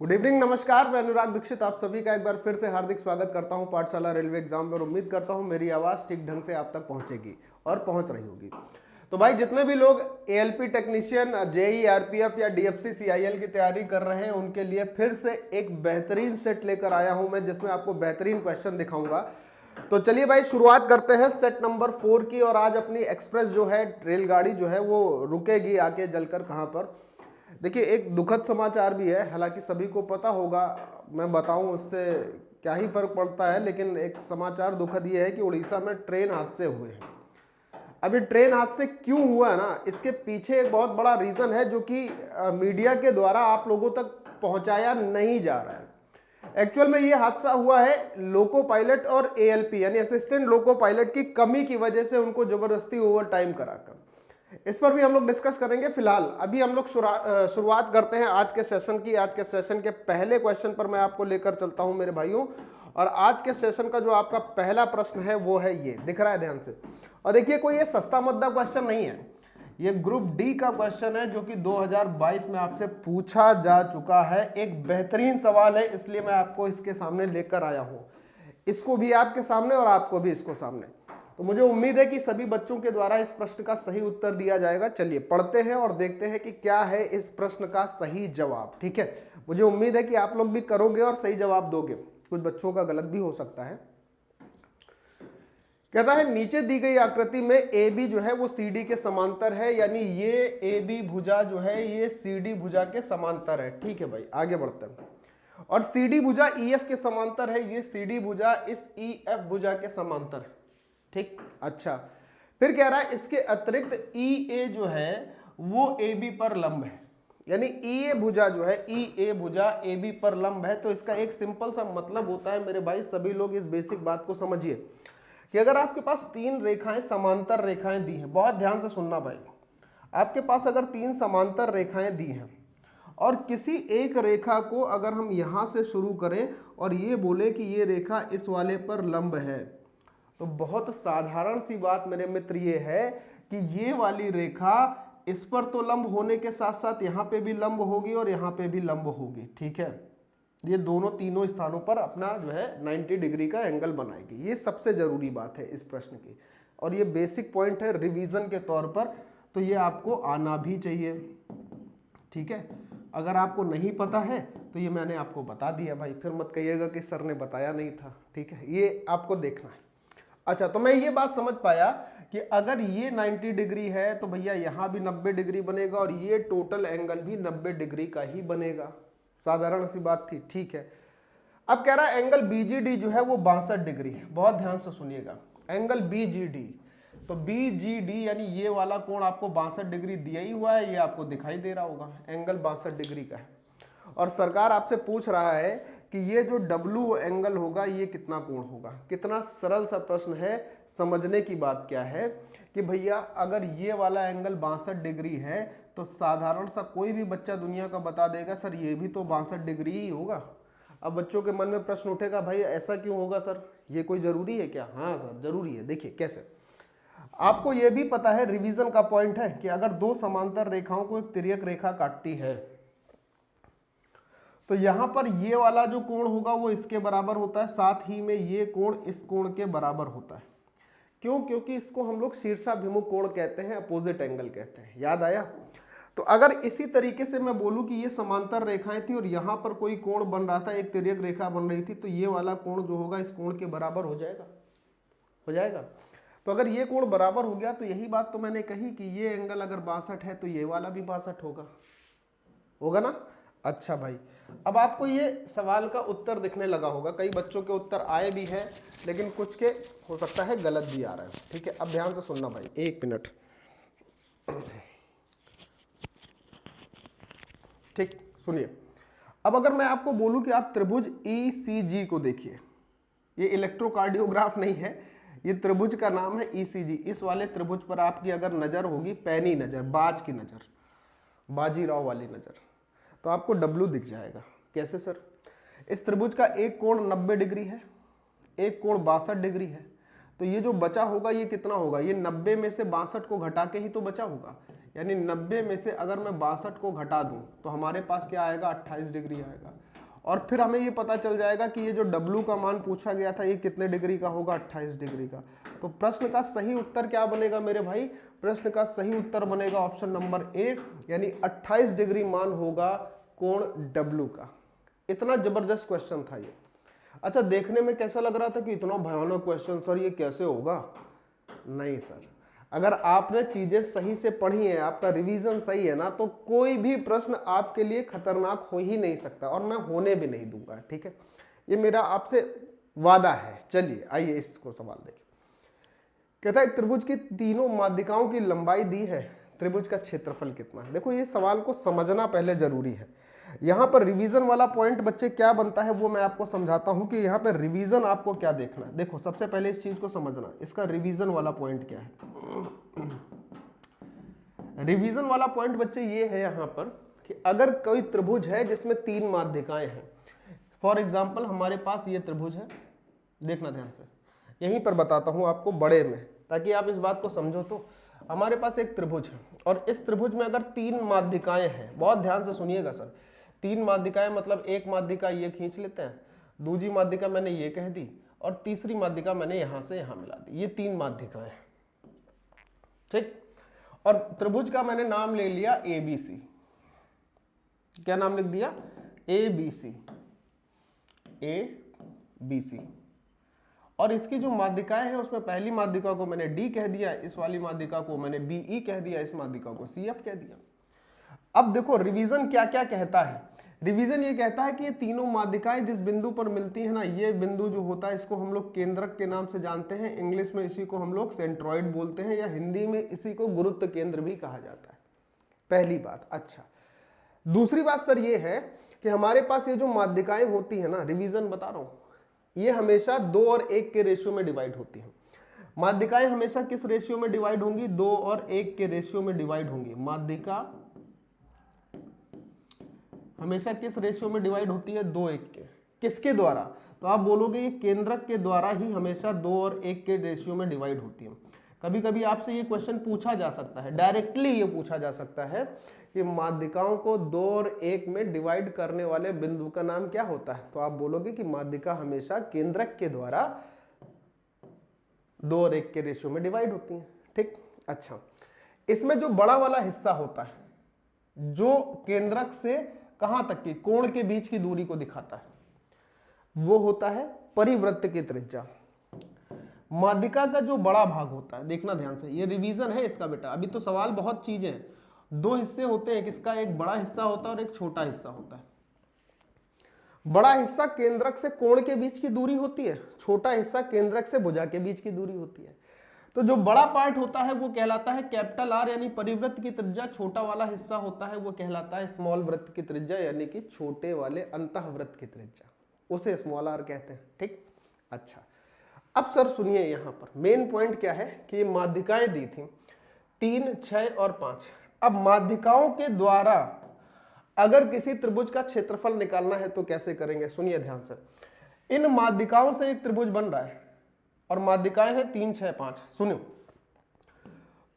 Good evening, नमस्कार। मैं अनुराग दीक्षित आप सभी का एक बार फिर से हार्दिक स्वागत करता हूं पाठशाला रेलवे एग्जाम में। उम्मीद करता हूं मेरी आवाज़ ठीक ढंग से आप तक पहुंचेगी और पहुंच रही होगी। तो भाई, जितने भी लोग एएलपी टेक्नीशियन, जेई, आरपीएफ या डीएफसी सीआईएल की तैयारी कर रहे हैं, उनके लिए फिर से एक बेहतरीन सेट लेकर आया हूं मैं, जिसमें आपको बेहतरीन क्वेश्चन दिखाऊंगा। तो चलिए भाई, शुरुआत करते हैं सेट नंबर 4 की। और आज अपनी एक्सप्रेस जो है, रेलगाड़ी जो है, वो रुकेगी आके जलकर कहाँ पर। देखिए, एक दुखद समाचार भी है, हालांकि सभी को पता होगा, मैं बताऊं उससे क्या ही फर्क पड़ता है, लेकिन एक समाचार दुखद ये है कि उड़ीसा में ट्रेन हादसे हुए हैं। अभी ट्रेन हादसे क्यों हुआ है ना, इसके पीछे एक बहुत बड़ा रीज़न है जो कि मीडिया के द्वारा आप लोगों तक पहुंचाया नहीं जा रहा है। एक्चुअल में ये हादसा हुआ है लोको पायलट और एएलपी यानी असिस्टेंट लोको पायलट की कमी की वजह से उनको जबरदस्ती ओवर टाइम कराकर। इस पर भी हम लोग डिस्कस करेंगे। फिलहाल अभी हम लोग शुरुआत करते हैं आज के सेशन की। आज के सेशन के पहले क्वेश्चन पर मैं आपको लेकर चलता हूं मेरे भाइयों। और आज के सेशन का जो आपका पहला प्रश्न है वो है, ये दिख रहा है ध्यान से। और देखिए, कोई ये सस्ता मुद्दा क्वेश्चन नहीं है, ये ग्रुप डी का क्वेश्चन है जो कि 2022 में आपसे पूछा जा चुका है। एक बेहतरीन सवाल है, इसलिए मैं आपको इसके सामने लेकर आया हूं, इसको भी आपके सामने और आपको भी इसको सामने। तो मुझे उम्मीद है कि सभी बच्चों के द्वारा इस प्रश्न का सही उत्तर दिया जाएगा। चलिए पढ़ते हैं और देखते हैं कि क्या है इस प्रश्न का सही जवाब। ठीक है, मुझे उम्मीद है कि आप लोग भी करोगे और सही जवाब दोगे, कुछ बच्चों का गलत भी हो सकता है। कहता है, नीचे दी गई आकृति में ए बी जो है वो सी डी के समांतर है, यानी ये ए बी भुजा जो है ये सी डी भुजा के समांतर है। ठीक है भाई, आगे बढ़ते हैं। और सी डी भुजा ई एफ के समांतर है, ये सी डी भुजा इस ई एफ भुजा के समांतर है। ठीक, अच्छा, फिर कह रहा है इसके अतिरिक्त ई ए जो है वो ए बी पर लंब है, यानी ई ए भुजा जो है, ई ए भुजा ए बी पर लंब है। तो इसका एक सिंपल सा मतलब होता है मेरे भाई, सभी लोग इस बेसिक बात को समझिए कि अगर आपके पास तीन रेखाएं, समांतर रेखाएं दी हैं, बहुत ध्यान से सुनना भाई, आपके पास अगर तीन समांतर रेखाएं दी हैं और किसी एक रेखा को अगर हम यहां से शुरू करें और ये बोले कि ये रेखा इस वाले पर लंब है, तो बहुत साधारण सी बात मेरे मित्र ये है कि ये वाली रेखा इस पर तो लंब होने के साथ साथ यहाँ पे भी लंब होगी और यहाँ पे भी लंब होगी। ठीक है, ये दोनों तीनों स्थानों पर अपना जो है 90 डिग्री का एंगल बनाएगी। ये सबसे जरूरी बात है इस प्रश्न की, और ये बेसिक पॉइंट है रिवीजन के तौर पर, तो ये आपको आना भी चाहिए। ठीक है, अगर आपको नहीं पता है तो ये मैंने आपको बता दिया भाई, फिर मत कहिएगा कि सर ने बताया नहीं था। ठीक है, ये आपको देखना है। अच्छा, तो मैं ये बात समझ पाया कि अगर ये 90 डिग्री है तो भैया यहाँ भी 90 डिग्री बनेगा और ये टोटल एंगल भी 90 डिग्री का ही बनेगा। साधारण सी बात थी। ठीक है, अब कह रहा है एंगल बीजीडी जो है वो 62 डिग्री है। बहुत ध्यान से सुनिएगा, एंगल बीजीडी, तो बीजीडी यानी ये वाला कोण आपको 62 डिग्री दिया ही हुआ है, ये आपको दिखाई दे रहा होगा, एंगल 62 डिग्री का है। और सरकार आपसे पूछ रहा है कि ये जो W एंगल होगा ये कितना कोण होगा। कितना सरल सा प्रश्न है। समझने की बात क्या है कि भैया अगर ये वाला एंगल 62 डिग्री है तो साधारण सा कोई भी बच्चा दुनिया का बता देगा सर ये भी तो 62 डिग्री ही होगा। अब बच्चों के मन में प्रश्न उठेगा, भाई ऐसा क्यों होगा सर, ये कोई जरूरी है क्या? हाँ सर जरूरी है। देखिए कैसे, आपको ये भी पता है, रिवीजन का पॉइंट है कि अगर दो समांतर रेखाओं को एक तिर्यक रेखा काटती है तो यहां पर ये वाला जो कोण होगा वो इसके बराबर होता है, साथ ही में ये कोण इस कोण के बराबर होता है। क्यों? क्योंकि इसको हम लोग शीर्षाभिमुख कोण कहते हैं, अपोजिट एंगल कहते हैं। याद आया? तो अगर इसी तरीके से मैं बोलूं कि ये समांतर रेखाएं थी और यहां पर कोई कोण बन रहा था, एक तिर्यक रेखा बन रही थी, तो ये वाला कोण जो होगा इस कोण के बराबर हो जाएगा, हो जाएगा। तो अगर ये कोण बराबर हो गया तो यही बात तो मैंने कही कि ये एंगल अगर 62 है तो ये वाला भी 62 होगा, होगा ना? अच्छा भाई, अब आपको ये सवाल का उत्तर दिखने लगा होगा। कई बच्चों के उत्तर आए भी हैं लेकिन कुछ के हो सकता है गलत भी आ रहा है। ठीक है, अब ध्यान से सुनना भाई, एक मिनट। ठीक, सुनिए। अब अगर मैं आपको बोलूं कि आप त्रिभुज ECG को देखिए, ये इलेक्ट्रोकार्डियोग्राफ नहीं है, ये त्रिभुज का नाम है ECG। इस वाले त्रिभुज पर आपकी अगर नजर होगी, पैनी नजर, बाज की नजर, बाजीराव वाली नजर, तो आपको W दिख जाएगा। कैसे सर? इस त्रिभुज का एक कोण 90 डिग्री है, एक कोण 62 डिग्री है, तो ये जो बचा होगा ये कितना होगा, ये 90 में से 62 को घटा के ही तो बचा होगा, यानी 90 में से अगर मैं 62 को घटा दूं तो हमारे पास क्या आएगा, 28 डिग्री आएगा। और फिर हमें ये पता चल जाएगा कि ये जो W का मान पूछा गया था ये कितने डिग्री का होगा, 28 डिग्री का। तो प्रश्न का सही उत्तर क्या बनेगा मेरे भाई, प्रश्न का सही उत्तर बनेगा ऑप्शन नंबर ए, यानी 28 डिग्री मान होगा कोण W का। इतना जबरदस्त क्वेश्चन था ये। अच्छा, देखने में कैसा लग रहा था कि इतना भयानक क्वेश्चन, सर ये कैसे होगा? नहीं सर, अगर आपने चीजें सही से पढ़ी हैं, आपका रिवीजन सही है ना, तो कोई भी प्रश्न आपके लिए खतरनाक हो ही नहीं सकता, और मैं होने भी नहीं दूंगा। ठीक है, ये मेरा आपसे वादा है। चलिए आइए इसको सवाल देखिए। कहता है त्रिभुज की तीनों माध्यिकाओं की लंबाई दी है, त्रिभुज का क्षेत्रफल कितना है। देखो ये सवाल को समझना पहले जरूरी है। यहाँ पर रिवीजन वाला पॉइंट बच्चे क्या बनता है वो मैं आपको समझाता हूँ कि यहाँ पर रिवीजन आपको क्या देखना है। देखो सबसे पहले इस चीज को समझना, इसका रिवीजन वाला पॉइंट क्या है। रिवीजन वाला पॉइंट बच्चे ये है यहाँ पर कि अगर कोई त्रिभुज है जिसमें 3 माध्यिकाएं हैं, फॉर एग्जाम्पल हमारे पास ये त्रिभुज है, देखना ध्यान से, यहीं पर बताता हूँ आपको बड़े में ताकि आप इस बात को समझो। तो हमारे पास एक त्रिभुज है और इस त्रिभुज में अगर 3 माध्यिकाएं हैं, बहुत ध्यान से सुनिएगा सर, 3 माध्यिकाएं मतलब एक माध्यिका ये खींच लेते हैं, दूसरी माध्यिका मैंने ये कह दी और तीसरी माध्यिका मैंने यहां से यहां मिला दी, ये 3 माध्यिकाएं। ठीक, और त्रिभुज का मैंने नाम ले लिया ABC। क्या नाम लिख दिया, ABC, ABC। और इसकी जो माध्यिकाएं हैं उसमें पहली माध्यिका को मैंने D कह दिया, इस वाली माध्यिका को मैंने BE कह दिया, इस माध्यिका को CF कह दिया। अब देखो रिवीजन क्या क्या कहता है। रिवीजन ये कहता है कि ये तीनों माध्यिकाएं जिस बिंदु पर मिलती है ना, ये बिंदु जो होता है इसको हम लोग केंद्रक के नाम से जानते हैं। इंग्लिश में इसी को हम लोग सेंट्रॉइड बोलते हैं, या हिंदी में इसी को गुरुत्व केंद्र भी कहा जाता है। पहली बात। अच्छा, दूसरी बात सर ये है कि हमारे पास ये जो माध्यिकाएं होती है ना, रिवीजन बता रहा हूं, ये हमेशा 2 और 1 के रेशियो में डिवाइड होती है। माध्यिकाएं हमेशा किस रेशियो में डिवाइड होंगी, 2 और 1 के रेशियो में डिवाइड होंगी। माध्यिका हमेशा किस रेशियो में डिवाइड होती है, 2-1 के। किसके द्वारा, तो आप बोलोगे ये केंद्रक के द्वारा ही हमेशा 2 और 1 के रेशियो में डिवाइड होती है। कभी कभी आपसे ये क्वेश्चन पूछा जा सकता है, डायरेक्टली ये पूछा जा सकता है कि माध्यिकाओं को 2 और 1 में डिवाइड करने वाले बिंदु का नाम क्या होता है, तो आप बोलोगे कि माध्यिका हमेशा केंद्रक के द्वारा 2 और 1 के रेशियो में डिवाइड होती है। ठीक, अच्छा, इसमें जो बड़ा वाला हिस्सा होता है जो केंद्रक से कहां तक की कोण के बीच की दूरी को दिखाता है, वो होता है परिवृत्त की त्रिज्या। माध्यिका का जो बड़ा भाग होता है, देखना ध्यान से, ये रिवीजन है इसका बेटा, अभी तो सवाल बहुत चीजें हैं। 2 हिस्से होते हैं, किसका, एक बड़ा हिस्सा होता है और एक छोटा हिस्सा होता है। बड़ा हिस्सा केंद्रक से कोण के बीच की दूरी होती है, छोटा हिस्सा केंद्रक से भुजा के बीच की दूरी होती है। तो जो बड़ा पार्ट होता है वो कहलाता है कैपिटल R यानी परिवृत्त की त्रिज्या, छोटा वाला हिस्सा होता है वो कहलाता है स्मॉल वृत्त की त्रिज्या यानी कि छोटे वाले अंतःवृत्त की त्रिज्या, उसे स्मॉल r कहते हैं। ठीक, अच्छा, अब सर सुनिए, यहां पर मेन पॉइंट क्या है कि माध्यिकाएं दी थी 3, 6 और 5। अब माध्यिकाओं के द्वारा अगर किसी त्रिभुज का क्षेत्रफल निकालना है तो कैसे करेंगे, सुनिए ध्यान से। इन माध्यिकाओं से एक त्रिभुज बन रहा है और माध्यिकाएं हैं 3, 6, 5। सुनियो,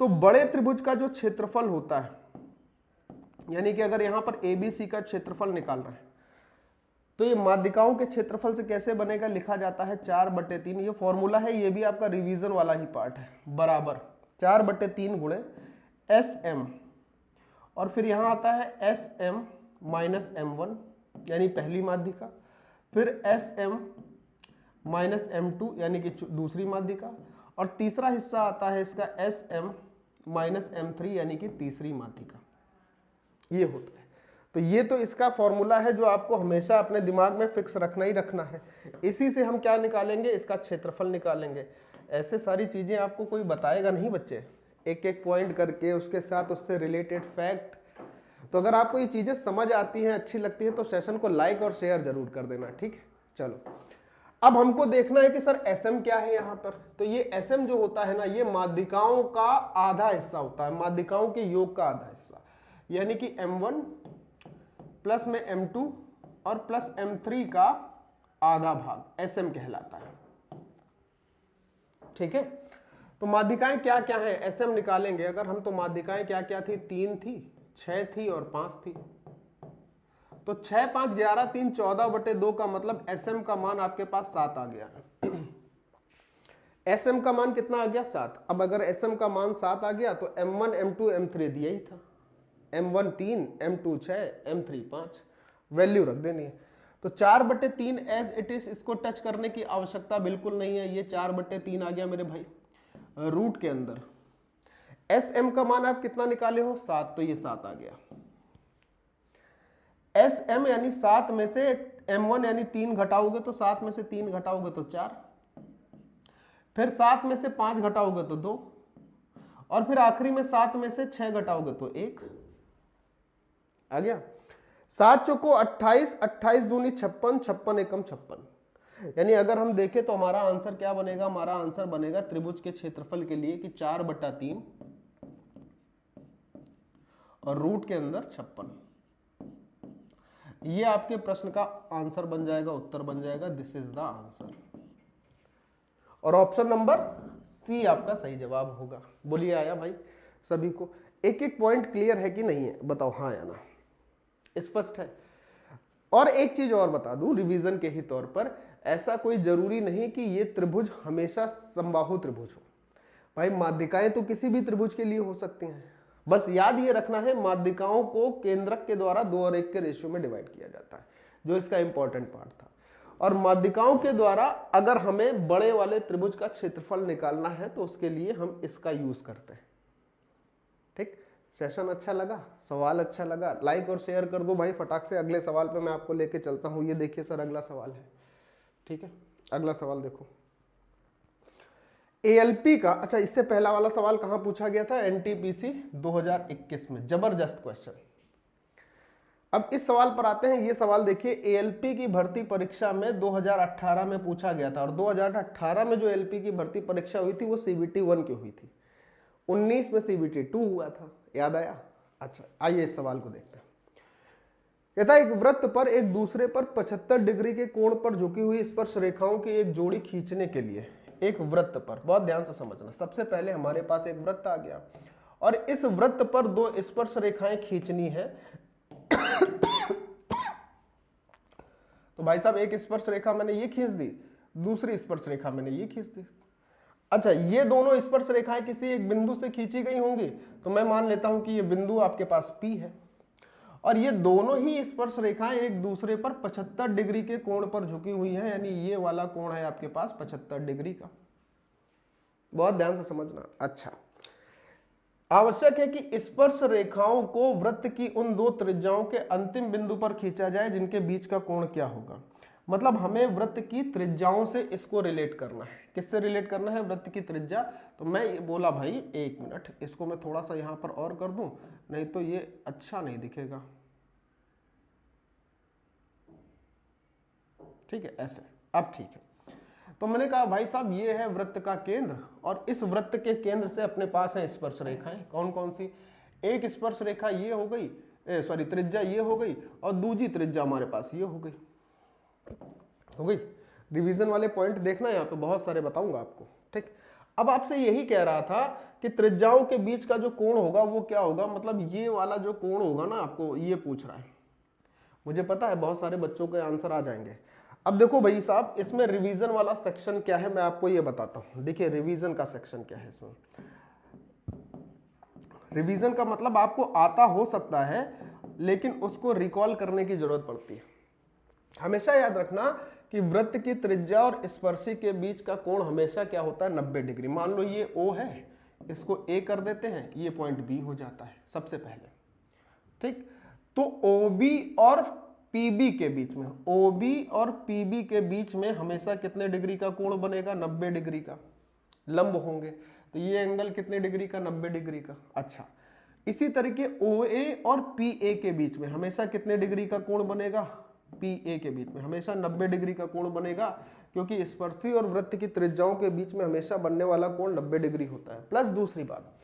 तो बड़े त्रिभुज का जो क्षेत्रफल होता है, यानी कि अगर यहां पर ABC का क्षेत्रफल निकालना है तो ये माध्यिकाओं के क्षेत्रफल से कैसे बनेगा, लिखा जाता है 4/3। ये फॉर्मूला है, ये भी आपका रिवीजन वाला ही पार्ट है, बराबर 4/3 गुणे SM, और फिर यहां आता है SM माइनस M1 यानी पहली माध्यिका, फिर SM माइनस M2 यानी कि दूसरी माध्यिका, और तीसरा हिस्सा आता है इसका SM माइनस M3 यानी कि तीसरी माध्यिका। ये होता है। तो ये तो इसका फॉर्मूला है जो आपको हमेशा अपने दिमाग में फिक्स रखना ही रखना है। इसी से हम क्या निकालेंगे, इसका क्षेत्रफल निकालेंगे। ऐसे सारी चीजें आपको कोई बताएगा नहीं बच्चे, एक एक पॉइंट करके उसके साथ उससे रिलेटेड फैक्ट। तो अगर आपको ये चीजें समझ आती हैं, अच्छी लगती है, तो सेशन को लाइक और शेयर जरूर कर देना। ठीक है, चलो अब हमको देखना है कि सर SM क्या है यहाँ पर। तो ये SM जो होता है ना, ये माध्यिकाओं का आधा हिस्सा होता है, माध्यिकाओं के योग का आधा हिस्सा, यानी कि M1 प्लस में M2 और प्लस M3 का आधा भाग SM कहलाता है। ठीक है, तो माध्यिकाएं क्या क्या है ऐसे हम निकालेंगे अगर हम, तो माध्यिकाएं क्या क्या थी, 3 थी, 6 थी और 5 थी। तो 6 5 11 3 14/2 का मतलब SM का मान आपके पास 7 आ गया। SM का मान कितना आ गया, 7। अब अगर SM का मान 7 आ गया तो M1 M2 M3 दिया ही था, M1 3, M2 6, M3 5, वैल्यू रख देनी है। तो 4/3 एज इट इज, इसको टच करने की आवश्यकता बिल्कुल नहीं है, ये 4/3 आ गया मेरे भाई रूट के अंदर। SM का मान आप कितना निकाले हो, 7, तो ये 7 आ गया। SM यानी 7 में से M1 यानी 3 घटाओगे तो 7 में से 3 घटाओगे तो 4, फिर 7 में से 5 घटाओगे तो 2, और फिर आखिरी में 7 में से 6 घटाओगे तो 1 आ गया। 7 चौको 28, 28 दूनी 56, 56 एकम 56। यानी अगर हम देखें तो हमारा आंसर क्या बनेगा, हमारा आंसर बनेगा त्रिभुज के क्षेत्रफल के लिए कि 4/3 और रूट के अंदर 56। ये आपके प्रश्न का आंसर बन जाएगा, उत्तर बन जाएगा, दिस इज द आंसर। और ऑप्शन नंबर सी आपका सही जवाब होगा। बोलिए आया भाई सभी को? एक एक पॉइंट क्लियर है कि नहीं है, बताओ हाँ या ना, स्पष्ट है? और एक चीज और बता दूं रिवीजन के ही तौर पर, ऐसा कोई जरूरी नहीं कि ये त्रिभुज हमेशा समबाहु त्रिभुज हो। भाई माध्यिकाएं तो किसी भी त्रिभुज के लिए हो सकती हैं, बस याद ये रखना है माध्यिकाओं को केंद्रक के द्वारा 2 और 1 के रेशियो में डिवाइड किया जाता है, जो इसका इंपॉर्टेंट पार्ट था। और माध्यिकाओं के द्वारा अगर हमें बड़े वाले त्रिभुज का क्षेत्रफल निकालना है तो उसके लिए हम इसका यूज करते हैं। ठीक, सेशन अच्छा लगा, सवाल अच्छा लगा, लाइक और शेयर कर दो भाई फटाक से। अगले सवाल पे मैं आपको लेके चलता हूं। ये देखिए सर अगला सवाल है, ठीक है, अगला सवाल देखो ALP का। अच्छा, इससे पहला वाला सवाल कहां पूछा गया था, NTPC 2021 में, जबरदस्त क्वेश्चन। अब इस सवाल पर आते हैं। ये सवाल देखिए, ALP की भर्ती परीक्षा में 2018 में पूछा गया था, और 2018 में जो ALP की भर्ती परीक्षा हुई थी वो CBT 1 की हुई थी, 19 में CBT 2 हुआ था, याद आया? अच्छा, आइए इस सवाल को देखते हैं। कहता है एक वृत्त पर एक दूसरे पर 75 डिग्री के कोण पर झुकी हुई स्पर्श रेखाओं की एक जोड़ी खींचने के लिए एक वृत्त पर, बहुत ध्यान से समझना, सबसे पहले हमारे पास एक वृत्त आ गया और इस वृत्त पर 2 स्पर्श रेखाएं खींचनी है। तो भाई साहब एक स्पर्श रेखा मैंने ये खींच दी, दूसरी स्पर्श रेखा मैंने ये खींच दी। अच्छा, ये दोनों स्पर्श रेखाएं किसी एक बिंदु से खींची गई होंगी, तो मैं मान लेता हूं कि ये बिंदु आपके पास P है, और ये दोनों ही स्पर्श रेखाएं एक दूसरे पर 75 डिग्री के कोण पर झुकी हुई हैं, यानी ये वाला कोण है आपके पास 75 डिग्री का। बहुत ध्यान से समझना। अच्छा, आवश्यक है कि स्पर्श रेखाओं को वृत्त की उन 2 त्रिज्याओं के अंतिम बिंदु पर खींचा जाए जिनके बीच का कोण क्या होगा। मतलब हमें वृत्त की त्रिज्याओं से इसको रिलेट करना है। किससे रिलेट करना है? वृत्त की त्रिज्या। तो मैं ये बोला भाई 1 मिनट, इसको मैं थोड़ा सा यहां पर और कर दूं, नहीं तो ये अच्छा नहीं दिखेगा। ठीक है, ऐसे अब ठीक है। तो मैंने कहा भाई साहब ये है वृत्त का केंद्र, और इस वृत्त के केंद्र से अपने पास है स्पर्श रेखाएं। कौन कौन सी? एक स्पर्श रेखा ये हो गई, सॉरी त्रिज्या ये हो गई, और दूसरी त्रिज्या हमारे पास ये हो गई। रिवीजन वाले पॉइंट देखना, यहाँ पे बहुत सारे बताऊंगा आपको। ठीक, अब आपसे यही कह रहा था कि त्रिज्याओं के बीच का जो कोण होगा वो क्या होगा, मतलब ये वाला जो कोण होगा ना, आपको ये पूछ रहा है। मुझे पता है बहुत सारे बच्चों के आंसर आ जाएंगे। अब देखो भाई साहब, इसमें रिवीजन वाला सेक्शन क्या है मैं आपको ये बताता हूं। देखिए रिवीजन का सेक्शन क्या है इसमें। रिवीजन का मतलब आपको आता हो सकता है, लेकिन उसको रिकॉल करने की जरूरत पड़ती है। हमेशा याद रखना कि वृत्त की त्रिज्या और स्पर्शी के बीच का कोण हमेशा क्या होता है? 90 डिग्री। मान लो ये O है, इसको A कर देते हैं, ये पॉइंट B हो जाता है सबसे पहले। ठीक, तो OB और PB के बीच में, OB और PB के बीच में हमेशा कितने डिग्री का कोण बनेगा? 90 डिग्री का। लंब होंगे तो ये एंगल कितने डिग्री का? 90 डिग्री का। अच्छा, इसी तरीके OA और PA के बीच में हमेशा कितने डिग्री का कोण बनेगा? PA के बीच में हमेशा 90 डिग्री का कोण बनेगा, क्योंकि स्पर्शी और वृत्त की त्रिज्याओं के बीच में हमेशा बनने वाला कोण 90 डिग्री होता है। प्लस दूसरी बात,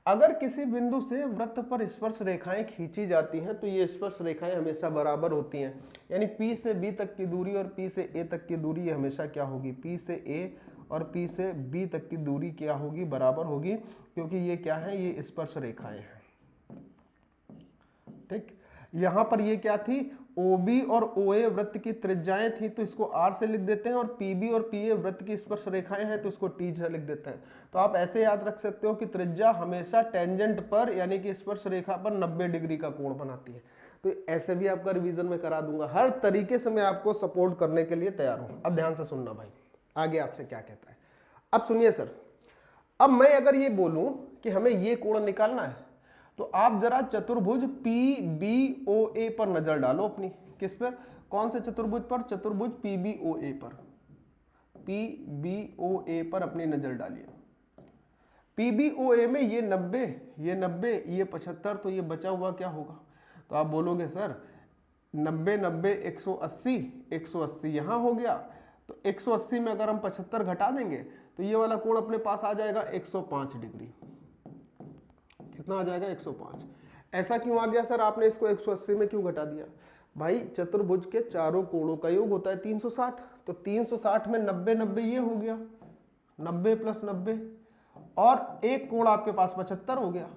अगर किसी बिंदु से वृत्त पर स्पर्श रेखाएं खींची जाती हैं तो ये स्पर्श रेखाएं हमेशा बराबर होती हैं, यानी P से B तक की दूरी और P से A तक की दूरी हमेशा क्या होगी? P से A और P से B तक की दूरी क्या होगी, बराबर होगी, क्योंकि ये क्या है, ये स्पर्श रेखाएं हैं। ठीक, यहां पर ये क्या थी, OB और OA वृत्त की त्रिज्याएं थी, तो इसको R से लिख देते हैं, और PB और PA वृत्त की स्पर्श रेखाएं हैं, तो इसको T से लिख देते हैं। तो आप ऐसे याद रख सकते हो कि त्रिज्या हमेशा टेंजेंट पर यानी कि स्पर्श रेखा पर 90 डिग्री का कोण बनाती है। तो ऐसे भी आपका रिवीजन में करा दूंगा, हर तरीके से मैं आपको सपोर्ट करने के लिए तैयार हूं। अब ध्यान से सुनना भाई, आगे आपसे क्या कहता है। अब सुनिए सर, अब मैं अगर ये बोलूं कि हमें ये कोण निकालना है, तो आप जरा चतुर्भुज PBOA पर नजर डालो अपनी। किस पर, कौन से चतुर्भुज पर, चतुर्भुज PBOA पर, PBOA पर अपनी नजर डालिए। PBOA में ये 90, ये 90, ये 75, तो ये बचा हुआ क्या होगा, तो आप बोलोगे सर 90 90 180, 180 यहां हो गया, तो 180 में अगर हम 75 घटा देंगे तो ये वाला कोण अपने पास आ जाएगा 105 डिग्री। कितना आ जाएगा, 105। ऐसा क्यों आ गया सर, आपने इसको 180 में क्यों घटा दिया, भाई चतुर्भुज के चारों कोणों का योग होता है 360, तो 360 में 90 90 ये हो गया, 90 प्लस 90, और एक कोण आपके पास 75 हो गया।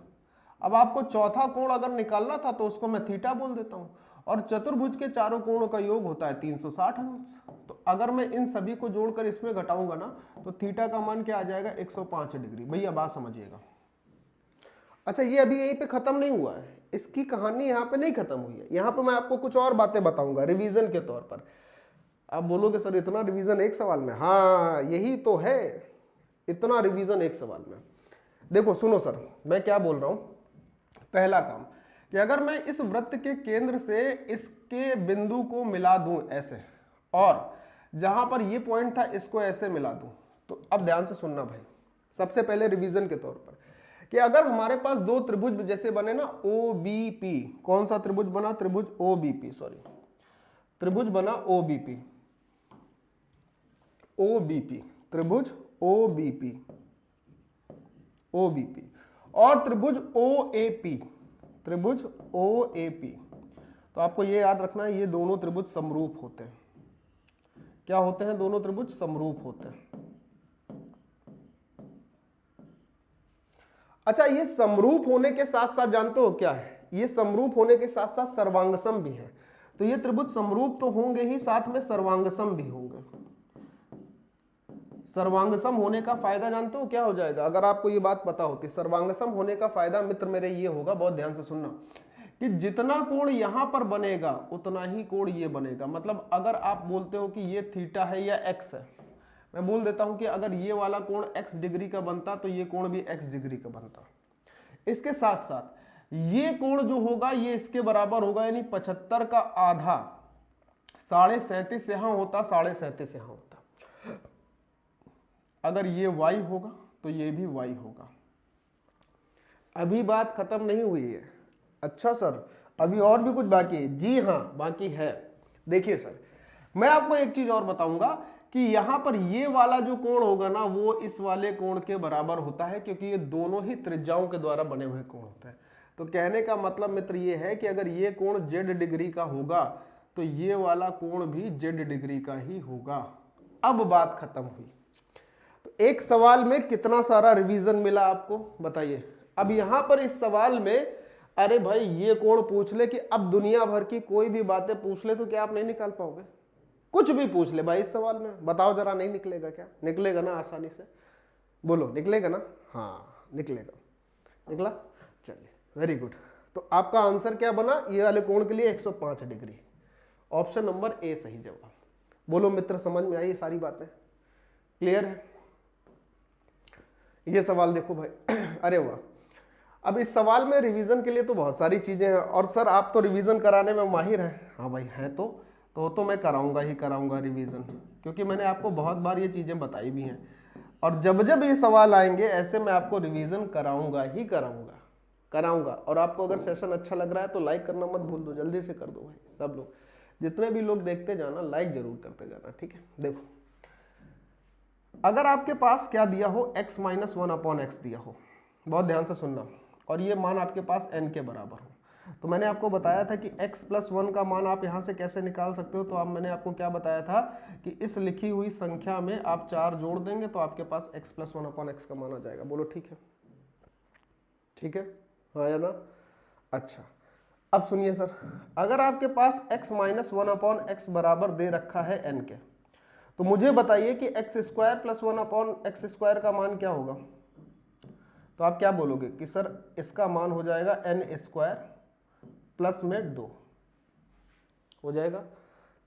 अब आपको चौथा कोण अगर निकालना था तो उसको मैं थीटा बोल देता हूं, और चतुर्भुज के चारों कोणों का योग होता है 360 अंश। तो अगर मैं इन सभी को जोड़कर इसमें घटाऊंगा ना, तो थीटा का मान क्या आ जाएगा, 105 डिग्री। भैया बात समझिएगा। अच्छा, ये अभी यहीं पे खत्म नहीं हुआ है, इसकी कहानी यहाँ पे नहीं खत्म हुई है, यहाँ पे मैं आपको कुछ और बातें बताऊंगा रिवीजन के तौर पर। आप बोलोगे सर इतना रिवीजन एक सवाल में, हाँ यही तो है, इतना रिवीजन एक सवाल में। देखो सुनो सर, मैं क्या बोल रहा हूं, पहला काम कि अगर मैं इस वृत्त के केंद्र से इसके बिंदु को मिला दूं ऐसे, और जहां पर ये पॉइंट था इसको ऐसे मिला दूं, तो अब ध्यान से सुनना भाई, सबसे पहले रिवीजन के तौर पर कि अगर हमारे पास दो त्रिभुज जैसे बने ना, OBP, कौन सा त्रिभुज बना, त्रिभुज OBP, सॉरी त्रिभुज बना OBP, OBP त्रिभुज OBP, OBP, और त्रिभुज OAP, त्रिभुज OAP, तो आपको ये याद रखना है ये दोनों त्रिभुज समरूप होते हैं। क्या होते हैं, दोनों त्रिभुज समरूप होते हैं। अच्छा, ये समरूप होने के साथ साथ जानते हो क्या है, ये समरूप होने के साथ साथ सर्वांगसम भी है। तो ये त्रिभुज समरूप तो होंगे ही, साथ में सर्वांगसम भी होंगे। सर्वांगसम होने का फायदा जानते हो क्या हो जाएगा, अगर आपको ये बात पता होती, सर्वांगसम होने का फायदा मित्र मेरे ये होगा, बहुत ध्यान से सुनना, कि जितना कोण यहां पर बनेगा उतना ही कोण ये बनेगा। मतलब अगर आप बोलते हो कि ये थीटा है या एक्स है, मैं बोल देता हूं कि अगर ये वाला कोण x डिग्री का बनता तो ये कोण भी x डिग्री का बनता। इसके साथ साथ ये कोण जो होगा ये इसके बराबर होगा, यानी 75 का आधा 37.5 यहां होता, 37.5 यहां होता। अगर ये y होगा तो ये भी y होगा। अभी बात खत्म नहीं हुई है। अच्छा सर, अभी और भी कुछ बाकी है? जी हाँ, बाकी है। देखिए सर, मैं आपको एक चीज और बताऊंगा कि यहां पर ये वाला जो कोण होगा ना, वो इस वाले कोण के बराबर होता है, क्योंकि ये दोनों ही त्रिज्याओं के द्वारा बने हुए कोण होते हैं। तो कहने का मतलब मित्र ये है कि अगर ये कोण z डिग्री का होगा तो ये वाला कोण भी z डिग्री का ही होगा। अब बात खत्म हुई। तो एक सवाल में कितना सारा रिवीजन मिला आपको, बताइए। अब यहां पर इस सवाल में, अरे भाई ये कोण पूछ ले कि अब दुनिया भर की कोई भी बातें पूछ ले तो क्या आप नहीं निकाल पाओगे? कुछ भी पूछ ले भाई इस सवाल में, बताओ जरा, नहीं निकलेगा क्या? निकलेगा ना आसानी से, बोलो निकलेगा ना? हाँ निकलेगा, निकला, चलिए वेरी गुड। तो आपका आंसर क्या बना, ये वाले कोण के लिए 105 डिग्री, ऑप्शन नंबर ए सही जवाब। बोलो मित्र, समझ में आई ये सारी बातें, क्लियर है? ये सवाल देखो भाई, अरे वाह। अब इस सवाल में रिवीजन के लिए तो बहुत सारी चीजें हैं, और सर आप तो रिवीजन कराने में माहिर हैं। हाँ भाई हैं, तो मैं कराऊंगा ही कराऊंगा रिवीजन, क्योंकि मैंने आपको बहुत बार ये चीजें बताई भी हैं, और जब जब ये सवाल आएंगे ऐसे मैं आपको रिवीजन कराऊंगा ही कराऊंगा। और आपको अगर सेशन अच्छा लग रहा है तो लाइक करना मत भूल दो, जल्दी से कर दो भाई, सब लोग, जितने भी लोग देखते जाना लाइक जरूर करते जाना, ठीक है? देखो, अगर आपके पास क्या दिया हो, x - 1/x दिया हो, बहुत ध्यान से सुनना, और ये मान आपके पास n के बराबर हो, तो मैंने आपको बताया था कि x प्लस 1 का मान आप यहाँ से कैसे निकाल सकते हो। तो अब मैंने आपको क्या बताया था कि इस लिखी हुई संख्या में आप 4 जोड़ देंगे तो आपके पास x प्लस 1 अपॉन एक्स का मान आ जाएगा। बोलो ठीक है, ठीक है, हाँ या ना। अच्छा अब सुनिए सर, अगर आपके पास x माइनस 1 अपॉन एक्स बराबर दे रखा है n के, तो मुझे बताइए कि x square plus 1 upon x square का मान क्या होगा। तो आप क्या बोलोगे कि सर इसका मान हो जाएगा n स्क्वायर प्लस में 2 हो जाएगा,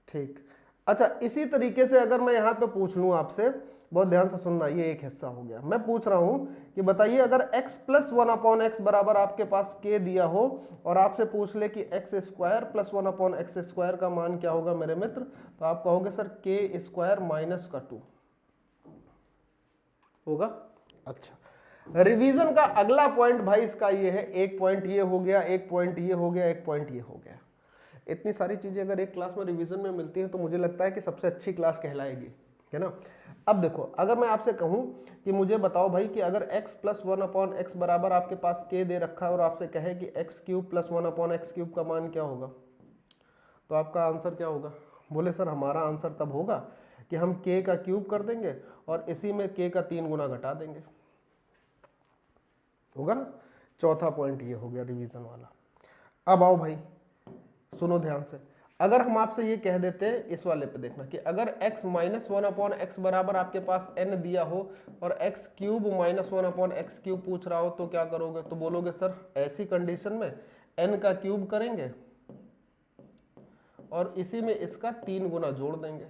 ठीक। अच्छा इसी तरीके से अगर मैं यहाँ पे पूछ लूँ आपसे, बहुत ध्यान से सुनना, ये एक हिस्सा हो गया। मैं पूछ रहा हूँ कि बताइए अगर x प्लस 1 अपॉन एक्स बराबर आपके पास k दिया हो और आपसे पूछ ले कि x square plus 1 upon x square का मान क्या होगा मेरे मित्र, तो आप कहोगे सर k स्क्वायर माइनस का 2 होगा। अच्छा रिवीजन का अगला पॉइंट भाई इसका ये है, एक पॉइंट ये हो गया, एक पॉइंट ये हो गया, एक पॉइंट ये हो गया। इतनी सारी चीजें अगर एक क्लास में रिवीजन में मिलती हैं तो मुझे लगता है कि सबसे अच्छी क्लास कहलाएगी, है ना। अब देखो अगर मैं आपसे कहूं कि मुझे बताओ भाई कि अगर x प्लस 1 अपॉन एक्स बराबर आपके पास k दे रखा है और आपसे कहे कि x cube plus 1 upon x cube का मान क्या होगा, तो आपका आंसर क्या होगा। बोले सर हमारा आंसर तब होगा कि हम k का क्यूब कर देंगे और इसी में k का 3 गुना घटा देंगे, होगा ना। चौथा पॉइंट ये हो गया रिवीजन वाला। अब आओ भाई सुनो ध्यान से, अगर हम आपसे ये कह देते हैं इस वाले पे देखना कि अगर x माइनस 1 अपॉन एक्स बराबर आपके पास n दिया हो और x cube minus 1 upon x cube पूछ रहा हो, तो क्या करोगे। तो बोलोगे सर ऐसी कंडीशन में n का क्यूब करेंगे और इसी में इसका 3 गुना जोड़ देंगे।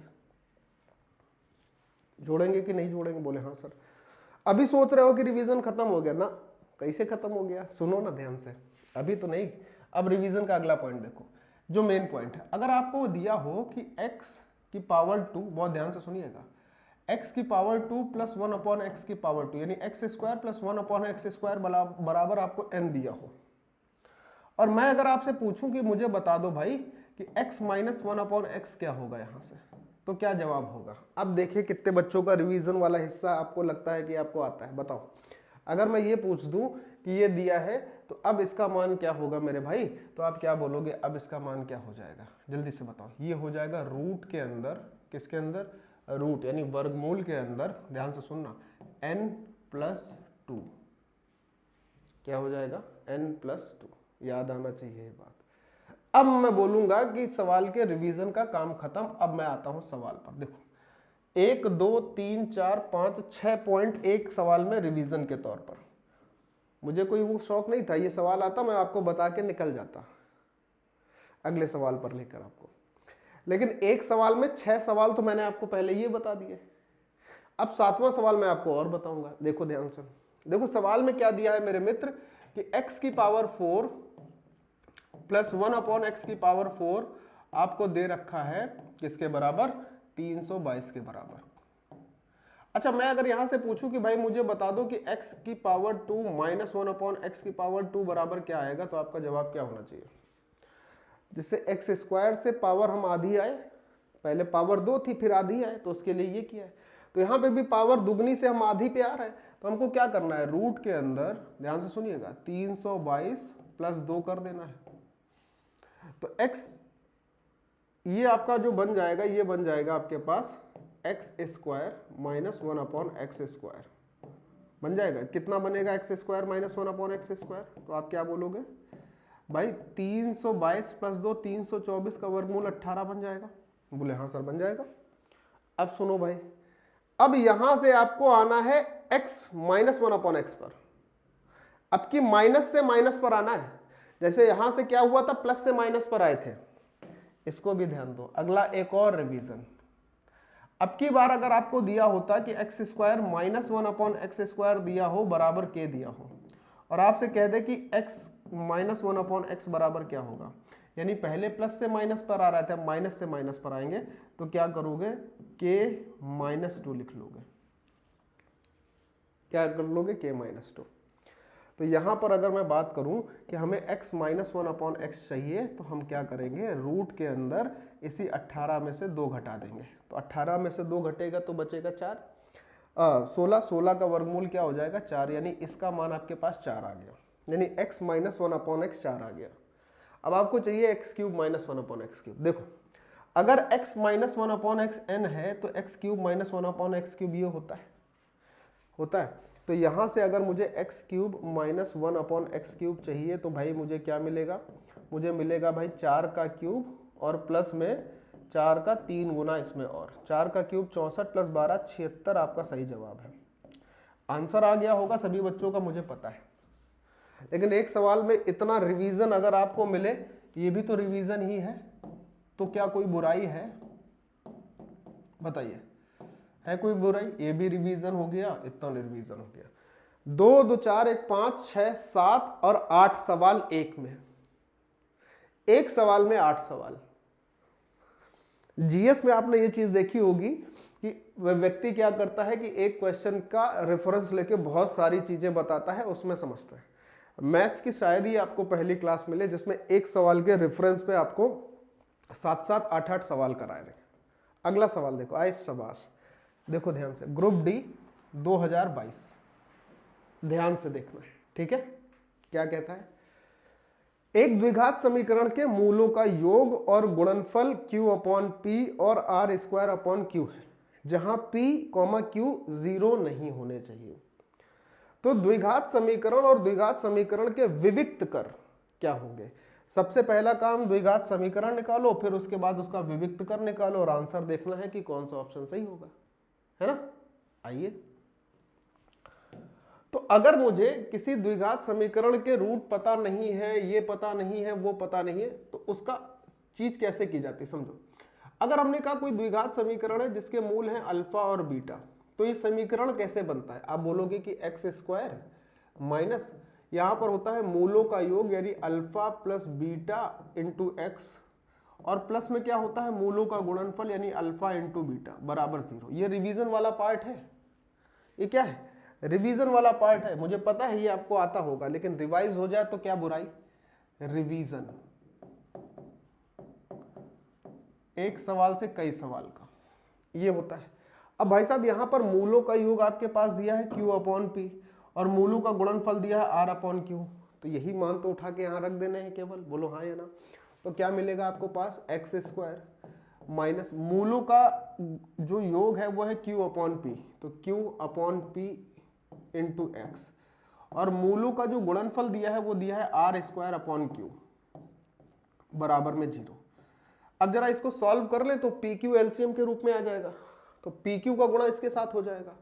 जोड़ेंगे कि नहीं जोड़ेंगे। बोले हाँ सर। अभी सोच रहे हो कि रिवीजन खत्म हो गया ना, कैसे खत्म हो गया, सुनो ना ध्यान से, अभी तो नहीं। अब रिवीजन का अगला पॉइंट देखो, जो मेन पॉइंट है। अगर आपको दिया हो कि x की पावर 2, बहुत ध्यान से सुनिएगा, x की पावर 2 प्लस 1 अपॉन एक्स की पावर 2 यानी x square plus 1 upon x square बराबर आपको n दिया हो, और मैं अगर आपसे पूछूं कि मुझे बता दो भाई कि x माइनस 1 अपॉन एक्स क्या होगा यहां से, तो क्या जवाब होगा। अब देखिए कितने बच्चों का रिवीजन वाला हिस्सा आपको लगता है कि आपको आता है। बताओ अगर मैं ये पूछ दूं कि ये दिया है तो अब इसका मान क्या होगा मेरे भाई, तो आप क्या बोलोगे। अब इसका मान क्या हो जाएगा, जल्दी से बताओ। ये हो जाएगा रूट के अंदर, किसके अंदर, रूट यानी वर्गमूल के अंदर, ध्यान से सुनना, n प्लस 2 क्या हो जाएगा, n प्लस 2। याद आना चाहिए ये बात। अब मैं बोलूंगा कि सवाल के रिवीजन का काम खत्म। अब मैं आता हूं सवाल पर। देखो 1 2 3 4 5 6 पॉइंट एक सवाल में रिवीजन के तौर पर। मुझे कोई वो शौक नहीं था, ये सवाल आता मैं आपको बता के निकल जाता अगले सवाल पर लेकर आपको, लेकिन एक सवाल में 6 सवाल तो मैंने आपको पहले ये बता दिए। अब 7वां सवाल मैं आपको और बताऊंगा। देखो ध्यान से, देखो सवाल में क्या दिया है मेरे मित्र कि x की पावर 4 प्लस 1 अपॉन एक्स की पावर 4 आपको दे रखा है किसके बराबर, 322 के बराबर। अच्छा मैं अगर यहां से पूछूं कि भाई मुझे बता दो कि x की पावर 2 माइनस 1 अपॉन एक्स की पावर 2 बराबर क्या आएगा, तो आपका जवाब क्या होना चाहिए। जिससे एक्स स्क्वायर से पावर हम आधी आए, पहले पावर 2 थी फिर आधी आए, तो उसके लिए ये किया है। तो यहाँ पे भी पावर दुगनी से हम आधी पे आ रहे हैं, तो हमको क्या करना है, रूट के अंदर, ध्यान से सुनिएगा, 322 प्लस 2 कर देना है। तो x ये आपका जो बन जाएगा, ये बन जाएगा आपके पास x square minus 1 upon x square बन जाएगा। कितना बनेगा x square minus 1 upon x square, तो आप क्या बोलोगे भाई, 322 प्लस 2 324 का वर्गमूल 18 बन जाएगा। बोले हाँ सर बन जाएगा। अब सुनो भाई, अब यहां से आपको आना है x माइनस 1 अपॉन एक्स पर। अब की माइनस से माइनस पर आना है, जैसे यहां से क्या हुआ था, प्लस से माइनस पर आए थे। इसको भी ध्यान दो। अगला एक और रिवीजन, अब की बार अगर आपको दिया होता कि x square minus 1 upon x square दिया हो बराबर के दिया हो, और आपसे कह दे कि x माइनस 1 अपॉन एक्स बराबर क्या होगा, यानी पहले प्लस से माइनस पर आ रहा था, माइनस से माइनस पर आएंगे, तो क्या करोगे, k माइनस 2 लिख लोगे। क्या कर लोगे, k माइनस 2। तो यहां पर अगर मैं बात करूं कि हमें x माइनस 1 अपॉन एक्स चाहिए, तो हम क्या करेंगे, रूट के अंदर इसी 18 में से 2 घटा देंगे। तो 18 में से 2 घटेगा तो बचेगा 4, 16 का वर्गमूल क्या हो जाएगा, 4, यानी इसका मान आपके पास 4 आ गया, यानी x माइनस 1 अपॉन एक्स 4 आ गया। अब आपको चाहिए x cube minus 1 upon x cube. देखो अगर x minus 1 upon x n है तो x cube minus 1 upon x cube ये होता है। तो यहां से अगर मुझे x cube minus 1 upon x cube चाहिए तो भाई मुझे क्या मिलेगा, मुझे मिलेगा भाई 4 का क्यूब और प्लस में 4 का 3 गुना इसमें और 4 का क्यूब 64 प्लस 12 76 आपका सही जवाब है। आंसर आ गया होगा सभी बच्चों का मुझे पता है, लेकिन एक सवाल में इतना रिवीजन अगर आपको मिले, ये भी तो रिवीजन ही है, तो क्या कोई बुराई है? बताइए, है कोई बुराई? ये भी रिवीजन हो गया, इतना रिवीजन हो गया। 2 2 4 1 5 6 7 और 8 सवाल एक में, एक सवाल में 8 सवाल। जीएस में आपने ये चीज देखी होगी कि वह व्यक्ति क्या करता है कि एक क्वेश्चन का रेफरेंस लेके बहुत सारी चीजें बताता है, उसमें समझता है। मैथ्स की शायद ही आपको पहली क्लास मिले जिसमें एक सवाल के रेफरेंस पे आपको 7 8 सवाल कराए रहे। अगला सवाल देखो, आइस शबाश, देखो ध्यान से, ग्रुप डी 2022, ध्यान से देखना है, ठीक है। क्या कहता है, एक द्विघात समीकरण के मूलों का योग और गुणनफल q अपॉन पी और आर स्क्वायर अपॉन क्यू है, जहां p, q 0 नहीं होने चाहिए। तो द्विघात समीकरण और द्विघात समीकरण के विविक्त कर क्या होंगे? सबसे पहला काम द्विघात समीकरण निकालो, फिर उसके बाद उसका विविक्त कर निकालो और आंसर देखना है कि कौन सा ऑप्शन सही होगा, है ना। आइए, तो अगर मुझे किसी द्विघात समीकरण के रूट पता नहीं है, ये पता नहीं है, वो पता नहीं है, तो उसका चीज कैसे की जाती है समझो। अगर हमने कहा कोई द्विघात समीकरण है जिसके मूल हैं अल्फा और बीटा, तो ये समीकरण कैसे बनता है? आप बोलोगे कि एक्स स्क्वायर माइनस, यहां पर होता है मूलों का योग यानी alpha plus beta into x, और प्लस में क्या होता है मूलों का गुणनफल यानी अल्फा इंटू बीटा बराबर 0। ये रिवीजन वाला पार्ट है, ये क्या है, रिवीजन वाला पार्ट है। मुझे पता है ये आपको आता होगा, लेकिन रिवाइज हो जाए तो क्या बुराई, रिवीजन। एक सवाल से कई सवाल का ये होता है। अब भाई साहब यहां पर मूलों का योग आपके पास दिया है q अपॉन पी और मूलों का गुणनफल दिया है r अपॉन क्यू, तो यही मान तो उठा के यहां रख देने हैं केवल, बोलो हाँ या ना। तो क्या मिलेगा आपको पास, एक्स स्क्वायर माइनस मूलों का जो योग है वो है q अपॉन पी, तो q upon P into x, और मूलों का जो गुणनफल दिया है वो दिया है आर स्क्वायर अपॉन क्यू बराबर में 0। अब जरा इसको सॉल्व कर ले तो पी क्यू एलसीएम के रूप में आ जाएगा, तो पी क्यू का गुणा इसके साथ हो जाएगा,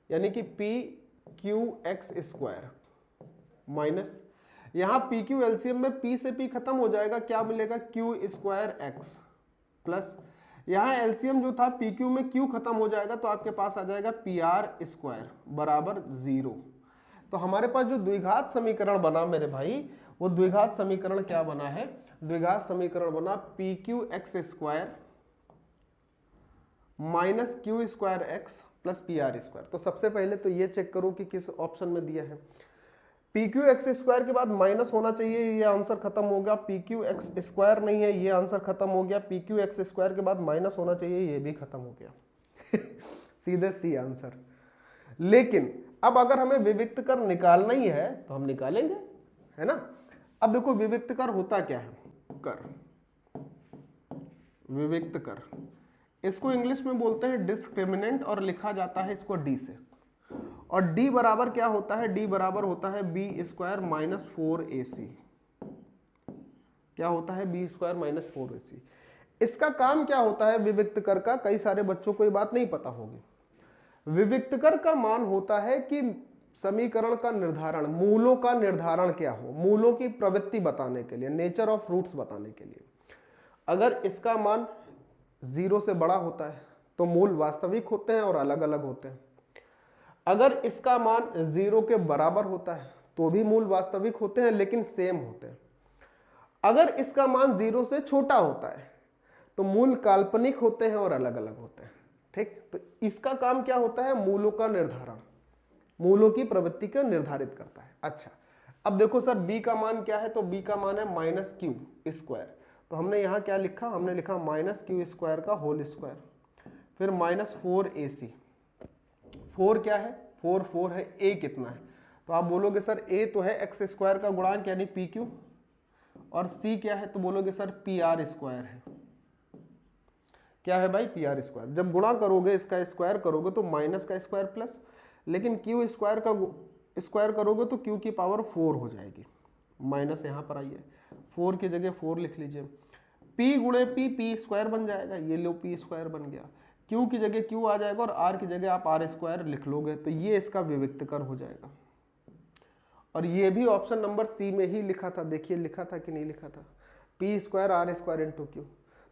यानी कि P Q x square minus, यहां पी क्यू एलसीएम में पी से पी खत्म हो जाएगा, क्या मिलेगा, क्यू स्क्वायर एक्स प्लस, यहां एलसीएम जो था पी क्यू में क्यू खत्म हो जाएगा तो आपके पास आ जाएगा पी आर स्क्वायर बराबर 0। तो हमारे पास जो द्विघात समीकरण बना मेरे भाई, वो द्विघात समीकरण क्या बना है, द्विघात समीकरण बना P Q x square minus Q square x plus P R square. तो सबसे पहले तो ये चेक करो कि किस ऑप्शन में दिया है, पी क्यू एक्स स्क्वायर के बाद माइनस होना चाहिए, ये आंसर खत्म हो गया। पी क्यू एक्स स्क्वायर नहीं है, ये आंसर खत्म हो गया। पी क्यू एक्स स्क्वायर के बाद माइनस होना चाहिए, ये भी खत्म हो गया सीधे सी आंसर। लेकिन अब अगर हमें विविक्त कर निकालना ही है तो हम निकालेंगे, है ना। अब देखो विविक्त कर होता क्या है, कर, विविक्त कर, इसको इंग्लिश में बोलते हैं डिस्क्रिमिनेंट और लिखा जाता है इसको डी से, और d बराबर क्या होता है, d बराबर होता है बी स्क्वायर माइनस 4ac। क्या होता है, बी स्क्वायर माइनस 4ac। इसका काम क्या होता है विविक्त कर का, कई सारे बच्चों को ये बात नहीं पता होगी। विविक्त कर का मान होता है कि समीकरण का निर्धारण, मूलों का निर्धारण क्या हो, मूलों की प्रवृत्ति बताने के लिए, नेचर ऑफ रूट्स बताने के लिए। अगर इसका मान 0 से बड़ा होता है तो मूल वास्तविक होते हैं और अलग अलग होते हैं। अगर इसका मान 0 के बराबर होता है तो भी मूल वास्तविक होते हैं लेकिन सेम होते हैं। अगर इसका मान 0 से छोटा होता है तो मूल काल्पनिक होते हैं और अलग अलग होते हैं, ठीक। तो इसका काम क्या होता है, मूलों का निर्धारण, मूलों की प्रवृत्ति को निर्धारित करता है। अच्छा, अब देखो सर b का मान क्या है, तो b का मान है माइनस क्यू स्क्वायर, तो हमने यहाँ क्या लिखा, हमने लिखा माइनस क्यू स्क्वायर का होल स्क्वायर, फिर माइनस 4ac। 4 क्या है, 4 है, a कितना है, तो आप बोलोगे सर a तो है एक्स स्क्वायर का गुणांक यानी पी क्यू, और सी क्या है, तो बोलोगे सर पी आर स्क्वायर है। क्या है भाई, पी आर स्क्वायर। जब गुणा करोगे इसका स्क्वायर करोगे तो माइनस का स्क्वायर प्लस, लेकिन क्यू स्क्वायर का स्क्वायर करोगे तो क्यू की पावर 4 हो जाएगी। माइनस यहाँ पर आइए, 4 की जगह 4 लिख लीजिए। पी गुणे पी, पी स्क्वायर बन जाएगा, ये लो पी स्क्वायर बन गया। क्यू की जगह क्यू आ जाएगा और आर की जगह आप आर स्क्वायर लिख लोगे, तो ये इसका विविक्तकर हो जाएगा। और ये भी ऑप्शन नंबर सी में ही लिखा था, देखिए लिखा था कि नहीं लिखा था, p square r square into q.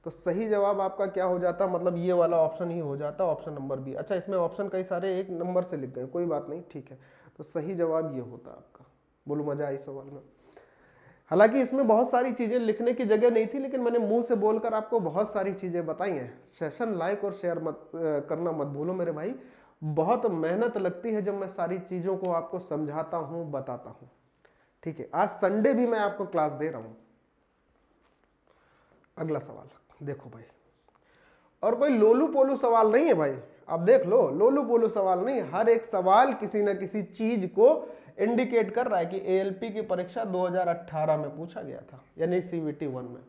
तो सही जवाब आपका क्या हो जाता, मतलब ये वाला ऑप्शन ही हो जाता, ऑप्शन नंबर बी। अच्छा, इसमें ऑप्शन कई सारे एक नंबर से लिख गए, कोई बात नहीं, ठीक है। तो सही जवाब ये होता आपका। बोलो मजा आई सवाल में। हालांकि इसमें बहुत सारी चीजें लिखने की जगह नहीं थी, लेकिन मैंने मुंह से बोलकर आपको बहुत सारी चीजें बताई हैं। सेशन लाइक और शेयर मत करना मत भूलो मेरे भाई, बहुत मेहनत लगती है जब मैं सारी चीजों को आपको समझाता हूं, बताता हूं। ठीक है, आज संडे भी मैं आपको क्लास दे रहा हूं। अगला सवाल देखो भाई, और कोई लोलू पोलू सवाल नहीं है भाई, आप देख लो, लोलू पोलू सवाल नहीं, हर एक सवाल किसी न किसी चीज को इंडिकेट कर रहा है कि एएलपी की परीक्षा 2018 में पूछा गया था, यानी सीवीटी 1 में।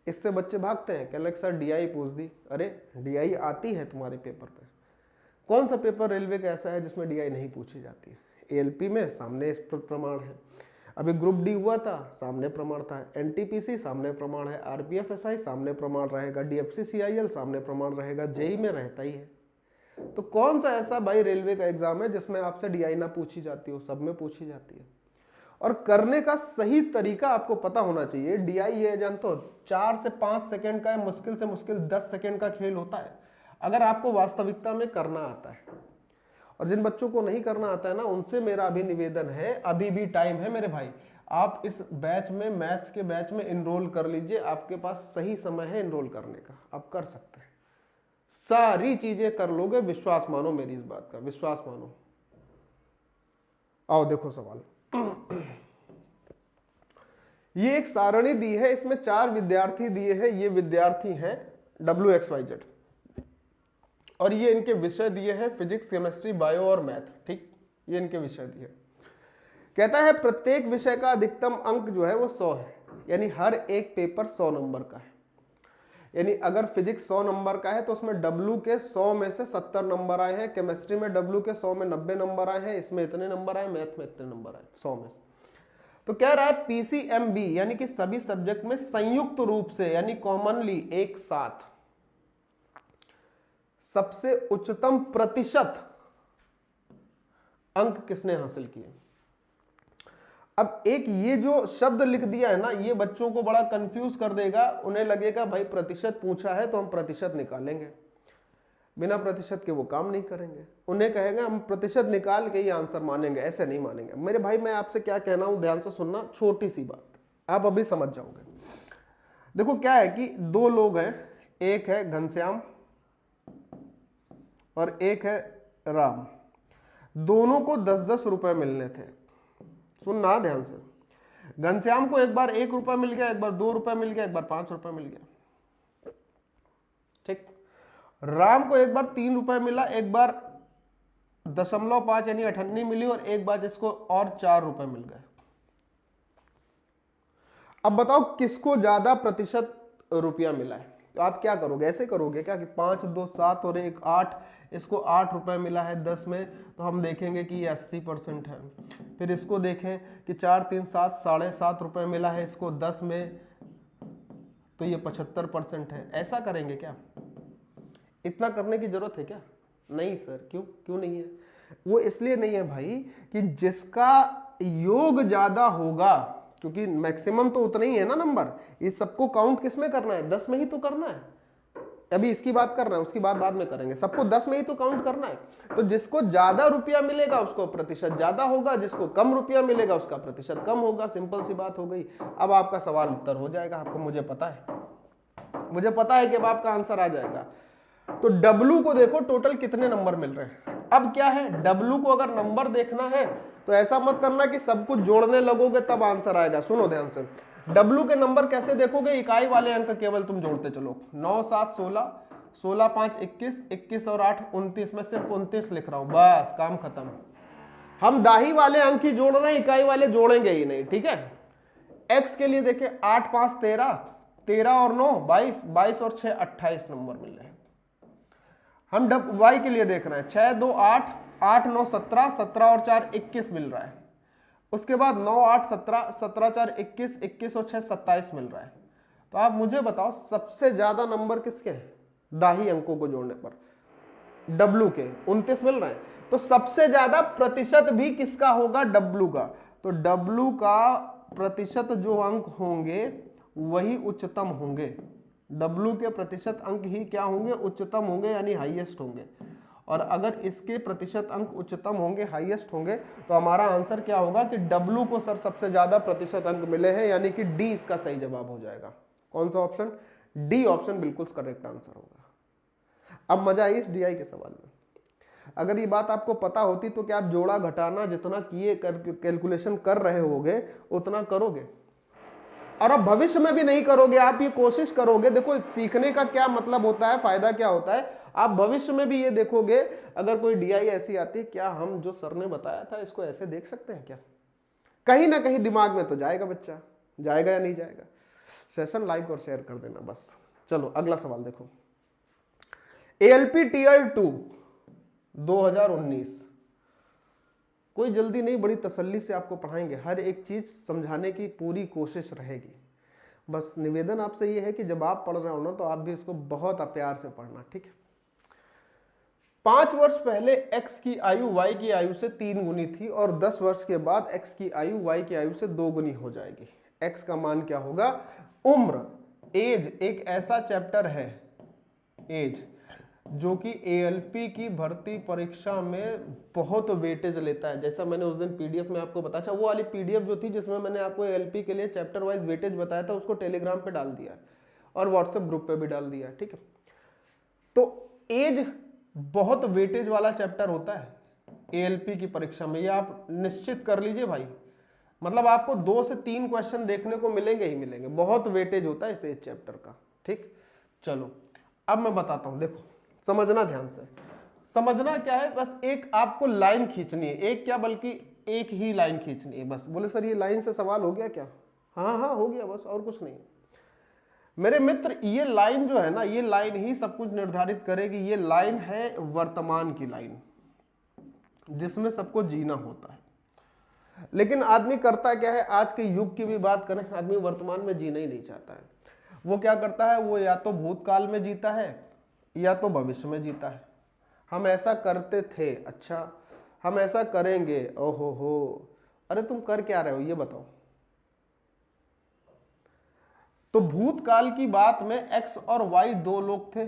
इससे बच्चे भागते हैं, कहने लगे सर डीआई पूछ दी। अरे डीआई आती है तुम्हारे पेपर पे, कौन सा पेपर रेलवे का ऐसा है जिसमें डीआई नहीं पूछी जाती है? एएलपी में सामने इस पर प्रमाण है, अभी ग्रुप डी हुआ था, सामने प्रमाण था, एनटीपीसी सामने प्रमाण है, आरपीएफएसआई सामने प्रमाण रहेगा, डीएफसीसीआईएल सामने प्रमाण रहेगा, जेई में रहता ही है। तो कौन सा ऐसा भाई रेलवे का एग्जाम है जिसमें आपसे डीआई ना पूछी जाती हो? सब में पूछी जाती है। और करने का सही तरीका आपको पता होना चाहिए। डीआई ये जानते हो 4 से 5 सेकंड का है, मुश्किल से मुश्किल 10 सेकंड का खेल होता है, अगर आपको वास्तविकता में करना आता है। और जिन बच्चों को नहीं करना आता है ना, उनसे मेरा अभी निवेदन है, अभी भी टाइम है मेरे भाई, आप इस बैच में, मैथ्स के बैच में इनरोल कर लीजिए। आपके पास सही समय है इनरोल करने का, आप कर सकते हैं, सारी चीजें कर लोगे, विश्वास मानो मेरी इस बात का, विश्वास मानो। आओ देखो सवाल। ये एक सारणी दी है, इसमें 4 विद्यार्थी दिए हैं। ये विद्यार्थी हैं WXYZ, और ये इनके विषय दिए हैं फिजिक्स, केमिस्ट्री, बायो और मैथ। ठीक, ये इनके विषय दिए। कहता है प्रत्येक विषय का अधिकतम अंक जो है वो 100 है, यानी हर एक पेपर 100 नंबर का है। यानी अगर फिजिक्स 100 नंबर का है तो उसमें W के 100 में से 70 नंबर आए हैं, केमिस्ट्री में W के 100 में 90 नंबर आए हैं, इसमें इतने नंबर आए, मैथ में इतने नंबर आए 100 में से। तो कह रहा है PCMB यानी कि सभी सब्जेक्ट में संयुक्त रूप से, यानी कॉमनली एक साथ सबसे उच्चतम प्रतिशत अंक किसने हासिल किए। अब एक ये जो शब्द लिख दिया है ना, ये बच्चों को बड़ा कंफ्यूज कर देगा। उन्हें लगेगा भाई प्रतिशत पूछा है तो हम प्रतिशत निकालेंगे, बिना प्रतिशत के वो काम नहीं करेंगे। उन्हें कहेगा हम प्रतिशत निकाल के ही आंसर मानेंगे, ऐसे नहीं मानेंगे। मेरे भाई मैं आपसे क्या कहना हूं, ध्यान से सुनना, छोटी सी बात, आप अभी समझ जाओगे। देखो क्या है कि 2 लोग हैं, एक है घनश्याम और एक है राम। दोनों को 10-10 रुपए मिलने थे। सुनना ध्यान से, घनश्याम को एक बार 1 रुपया मिल गया, एक बार 2 रुपया मिल गया, एक बार 5 रुपया मिल गया। ठीक, राम को एक बार 3 रुपया मिला, एक बार 0.5 यानी 98 मिली, और एक बार इसको और 4 रुपए मिल गए। अब बताओ किसको ज्यादा प्रतिशत रुपया मिला है? तो आप क्या करोगे, ऐसे करोगे क्या कि 5, 2, 7 और 1, 8, इसको 8 रुपए मिला है 10 में, तो हम देखेंगे कि ये 80% है। फिर इसको देखें कि 4, 3, 7, 7.5 रुपए मिला है इसको 10 में, तो ये 75% है। ऐसा करेंगे क्या? इतना करने की जरूरत है क्या? नहीं सर, क्यों नहीं है? वो इसलिए नहीं है भाई कि जिसका योग ज्यादा होगा, क्योंकि मैक्सिमम तो उतना ही है ना नंबर, इस सबको काउंट किस में करना है? 10 में ही तो करना है। अभी इसकी बात कर रहे हैं, उसकी बात बाद में करेंगे। सबको 10 में ही तो काउंट करना है। तो जिसको ज्यादा रुपया मिलेगा उसको प्रतिशत ज्यादा होगा, जिसको कम रुपया मिलेगा उसका प्रतिशत कम होगा। सिंपल सी बात हो गई। अब आपका सवाल उत्तर हो जाएगा आपको, मुझे पता है कि अब आपका आंसर आ जाएगा। तो W को देखो टोटल कितने नंबर मिल रहे हैं। अब क्या है, W को अगर नंबर देखना है तो ऐसा मत करना कि सब कुछ जोड़ने लगोगे तब आंसर आएगा। सुनो ध्यान से, W के नंबर कैसे देखोगे? इकाई वाले अंक केवल तुम जोड़ते चलो। 9, 7, 16, 16, 5, 21, 21 और 8, 29 में सिर्फ 29 लिख रहा हूं, बस काम खत्म। हम दाही वाले अंक ही जोड़ रहे हैं, इकाई वाले जोड़ेंगे ही नहीं। ठीक है, x के लिए देखें 8 5 13, 13 और 9 22, 22 और 6 28 नंबर मिल रहे हैं। हम y के लिए देख रहे हैं 6 2 8, 8 9 17, 17 और 4 21 मिल रहा है। उसके बाद 9 8 17, 17 4 21, 21 और 6 27 मिल रहा है। तो आप मुझे बताओ सबसे ज्यादा नंबर किसके हैं दाही अंकों को जोड़ने पर? W के 29 मिल रहे हैं। तो सबसे ज्यादा प्रतिशत भी किसका होगा? W का। तो W का प्रतिशत जो अंक होंगे वही उच्चतम होंगे। W के प्रतिशत अंक ही क्या होंगे? उच्चतम होंगे, यानी हाईएस्ट होंगे। और अगर इसके प्रतिशत अंक उच्चतम होंगे, हाईएस्ट होंगे, तो हमारा आंसर क्या होगा कि W को सर सबसे ज्यादा प्रतिशत अंक मिले हैं, यानी कि D इसका सही जवाब हो जाएगा। कौन सा ऑप्शन? डी ऑप्शन बिल्कुल करेक्ट आंसर होगा। अब मजा आई इस DI के सवाल में। अगर ये बात आपको पता होती तो क्या आप जोड़ा घटाना जितना किए कैलकुलेशन कर रहे होगे उतना करोगे? और अब भविष्य में भी नहीं करोगे, आप ये कोशिश करोगे। देखो सीखने का क्या मतलब होता है, फायदा क्या होता है, आप भविष्य में भी ये देखोगे अगर कोई DI ऐसी आती है, क्या हम जो सर ने बताया था इसको ऐसे देख सकते हैं क्या? कहीं ना कहीं दिमाग में तो जाएगा बच्चा, जाएगा या नहीं जाएगा? सेशन लाइक और शेयर कर देना बस। चलो अगला सवाल देखो। ALP Tier 2 2019, कोई जल्दी नहीं, बड़ी तसल्ली से आपको पढ़ाएंगे, हर एक चीज समझाने की पूरी कोशिश रहेगी। बस निवेदन आपसे ये है कि जब आप पढ़ रहे हो ना तो आप भी इसको बहुत प्यार से पढ़ना, ठीक है? 5 वर्ष पहले x की आयु y की आयु से 3 गुनी थी और 10 वर्ष के बाद x की आयु y की आयु से 2 गुनी हो जाएगी। x का मान क्या होगा? उम्र, एज एक ऐसा चैप्टर है, एज, जो कि ALP की भर्ती परीक्षा में बहुत वेटेज लेता है। जैसा मैंने उस दिन PDF में आपको बताया, वो वाली PDF जो थी जिसमें मैंने आपको ALP के लिए चैप्टर वाइज वेटेज बताया था, उसको टेलीग्राम पे डाल दिया और व्हाट्सएप ग्रुप पे भी डाल दिया, ठीक है? तो एज बहुत वेटेज वाला चैप्टर होता है ALP की परीक्षा में, ये आप निश्चित कर लीजिए भाई। मतलब आपको 2 से 3 क्वेश्चन देखने को मिलेंगे ही मिलेंगे, बहुत वेटेज होता है इस एज चैप्टर का, ठीक? चलो अब मैं बताता हूं, देखो समझना ध्यान से। समझना क्या है, बस एक आपको लाइन खींचनी है, एक क्या बल्कि एक ही लाइन खींचनी है बस। बोले सर ये लाइन से सवाल हो गया क्या? हाँ हाँ हो गया, बस और कुछ नहीं। मेरे मित्र ये लाइन जो है ना, ये लाइन ही सब कुछ निर्धारित करेगी। ये लाइन है वर्तमान की लाइन, जिसमें सबको जीना होता है। लेकिन आदमी करता क्या है, आज के युग की भी बात करें, आदमी वर्तमान में जीना ही नहीं चाहता है। वो क्या करता है, वो या तो भूतकाल में जीता है या तो भविष्य में जीता है। हम ऐसा करते थे, अच्छा हम ऐसा करेंगे, ओहो हो, अरे तुम कर क्या रहे हो ये बताओ। तो भूतकाल की बात में x और y 2 लोग थे,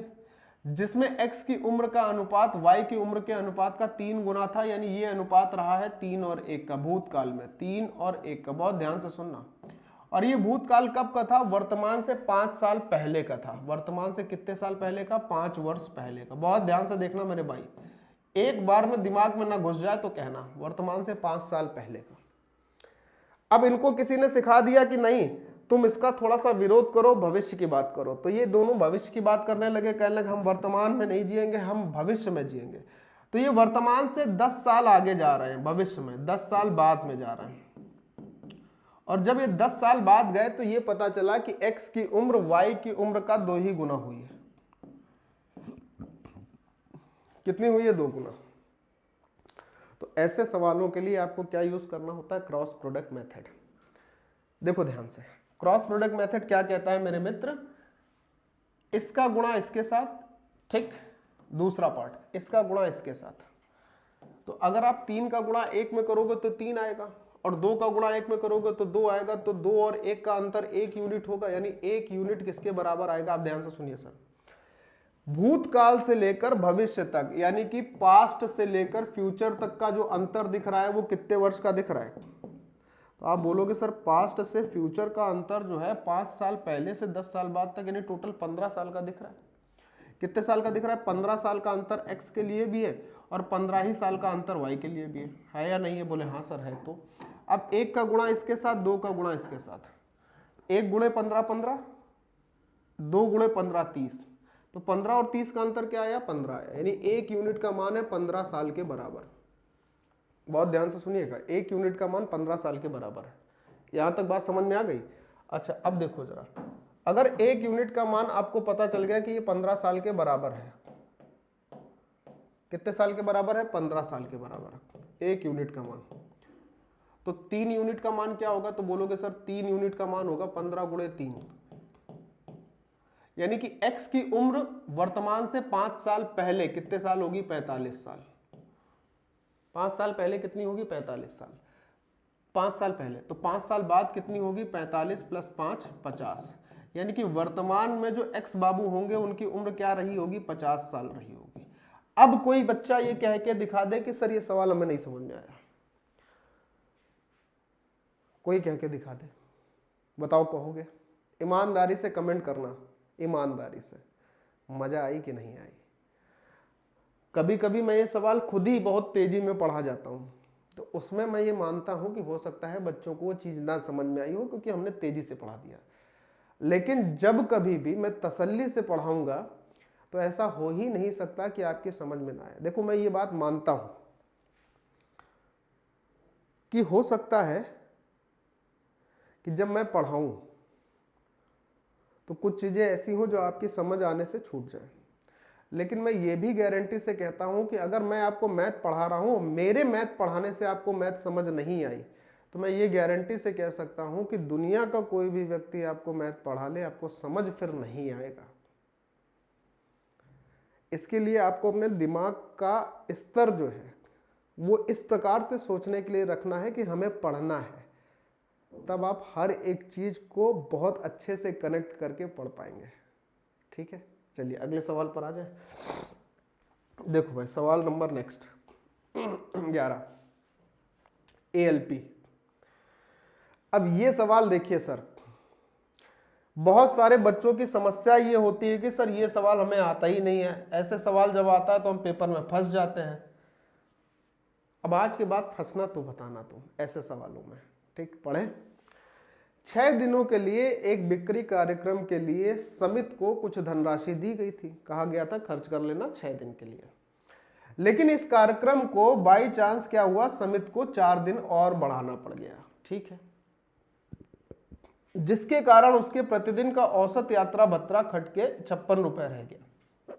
जिसमें x की उम्र का अनुपात y की उम्र के अनुपात का 3 गुना था, यानी ये अनुपात रहा है 3 और 1 का। भूतकाल में 3 और 1 का, बहुत ध्यान से सुनना। और ये भूतकाल कब का था? वर्तमान से 5 साल पहले का था। वर्तमान से कितने साल पहले का? 5 वर्ष पहले का। बहुत ध्यान से देखना मेरे भाई, एक बार में दिमाग में ना घुस जाए तो कहना, वर्तमान से 5 साल पहले का। अब इनको किसी ने सिखा दिया कि नहीं तुम इसका थोड़ा सा विरोध करो, भविष्य की बात करो, तो ये दोनों भविष्य की बात करने लगे, कहने लगे हम वर्तमान में नहीं जिएंगे, हम भविष्य में जिएंगे। तो ये वर्तमान से 10 साल आगे जा रहे हैं, भविष्य में 10 साल बाद में जा रहे हैं। और जब ये 10 साल बाद गए तो ये पता चला कि x की उम्र y की उम्र का 2 ही गुना हुई है। कितनी हुई है? 2 गुना। तो ऐसे सवालों के लिए आपको क्या यूज करना होता है? Cross product method. देखो ध्यान से, क्रॉस प्रोडक्ट मेथड क्या कहता है मेरे मित्र? इसका गुणा इसके साथ, ठीक, दूसरा पार्ट इसका गुणा इसके साथ। तो अगर आप 3 का गुणा 1 में करोगे तो 3 आएगा, और 2 का गुणा 1 में करोगे तो 2 आएगा। तो 2 और 1 का अंतर 1 यूनिट होगा, यानी 1 यूनिट किसके बराबर आएगा? आप ध्यान से सुनिए सर, भूतकाल से लेकर भविष्य तक, यानी कि पास्ट से लेकर फ्यूचर तक का जो अंतर दिख रहा है वो कितने वर्ष का दिख रहा है? तो आप बोलोगे सर पास्ट से फ्यूचर का अंतर जो है 5 साल पहले से 10 साल बाद तक, यानी टोटल 15 साल का दिख रहा है। कितने साल का दिख रहा है? 15 साल का अंतर x के लिए भी है और 15 ही साल का अंतर y के लिए भी है या नहीं है? बोले हाँ सर है। तो अब 1 का गुणा इसके साथ, 2 का गुणा इसके साथ, 1 गुणे 15 15, 2 गुणे 15 30, तो 15 और 30 का अंतर क्या आया? 15 आया, यानी 1 यूनिट का मान है 15 साल के बराबर। बहुत ध्यान से सुनिएगा, 1 यूनिट का मान 15 साल के बराबर है। यहां तक बात समझ में आ गई? अच्छा अब देखो जरा, अगर 1 यूनिट का मान आपको पता चल गया कि ये 15 साल के बराबर है, कितने साल के बराबर है? 15 साल के बराबर है 1 यूनिट का मान। तो 3 यूनिट का मान क्या होगा? तो बोलोगे सर 3 यूनिट का मान होगा 15 गुणे 3, यानी कि x की उम्र वर्तमान से 5 साल पहले कितने साल होगी? 45 साल। 5 साल पहले कितनी होगी? 45 साल। 5 साल पहले, तो 5 साल बाद कितनी होगी? 45 + 5 50, यानी कि वर्तमान में जो x बाबू होंगे उनकी उम्र क्या रही होगी? 50 साल रही होगी। अब कोई बच्चा ये कह के दिखा दे कि सर ये सवाल हमें नहीं समझ में आया, कोई कह के दिखा दे, बताओ कहोगे? ईमानदारी से कमेंट करना, ईमानदारी से, मजा आई कि नहीं आई? कभी कभी मैं ये सवाल खुद ही बहुत तेजी में पढ़ा जाता हूं, तो उसमें मैं ये मानता हूं कि हो सकता है बच्चों को वो चीज ना समझ में आई हो क्योंकि हमने तेजी से पढ़ा दिया। लेकिन जब कभी भी मैं तसल्ली से पढ़ाऊंगा तो ऐसा हो ही नहीं सकता कि आपकी समझ में ना आए। देखो मैं ये बात मानता हूं कि हो सकता है कि जब मैं पढ़ाऊं तो कुछ चीजें ऐसी हो जो आपकी समझ आने से छूट जाए, लेकिन मैं ये भी गारंटी से कहता हूं कि अगर मैं आपको मैथ पढ़ा रहा हूं, मेरे मैथ पढ़ाने से आपको मैथ समझ नहीं आई, तो मैं ये गारंटी से कह सकता हूं कि दुनिया का कोई भी व्यक्ति आपको मैथ पढ़ा ले, आपको समझ फिर नहीं आएगा। इसके लिए आपको अपने दिमाग का स्तर जो है वो इस प्रकार से सोचने के लिए रखना है कि हमें पढ़ना है, तब आप हर एक चीज को बहुत अच्छे से कनेक्ट करके पढ़ पाएंगे। ठीक है, चलिए अगले सवाल पर आ जाए। देखो भाई सवाल नंबर नेक्स्ट 11 ALP। अब ये सवाल देखिए सर, बहुत सारे बच्चों की समस्या ये होती है कि सर ये सवाल हमें आता ही नहीं है। ऐसे सवाल जब आता है तो हम पेपर में फंस जाते हैं। अब आज के बाद फंसना तो बताना तुम ऐसे सवालों में। ठीक, पढ़ें। 6 दिनों के लिए एक बिक्री कार्यक्रम के लिए समित को कुछ धनराशि दी गई थी। कहा गया था खर्च कर लेना 6 दिन के लिए, लेकिन इस कार्यक्रम को बाई चांस क्या हुआ, समित को 4 दिन और बढ़ाना पड़ गया। ठीक है, जिसके कारण उसके प्रतिदिन का औसत यात्रा भत्ता घट के 56 रुपए रह गया।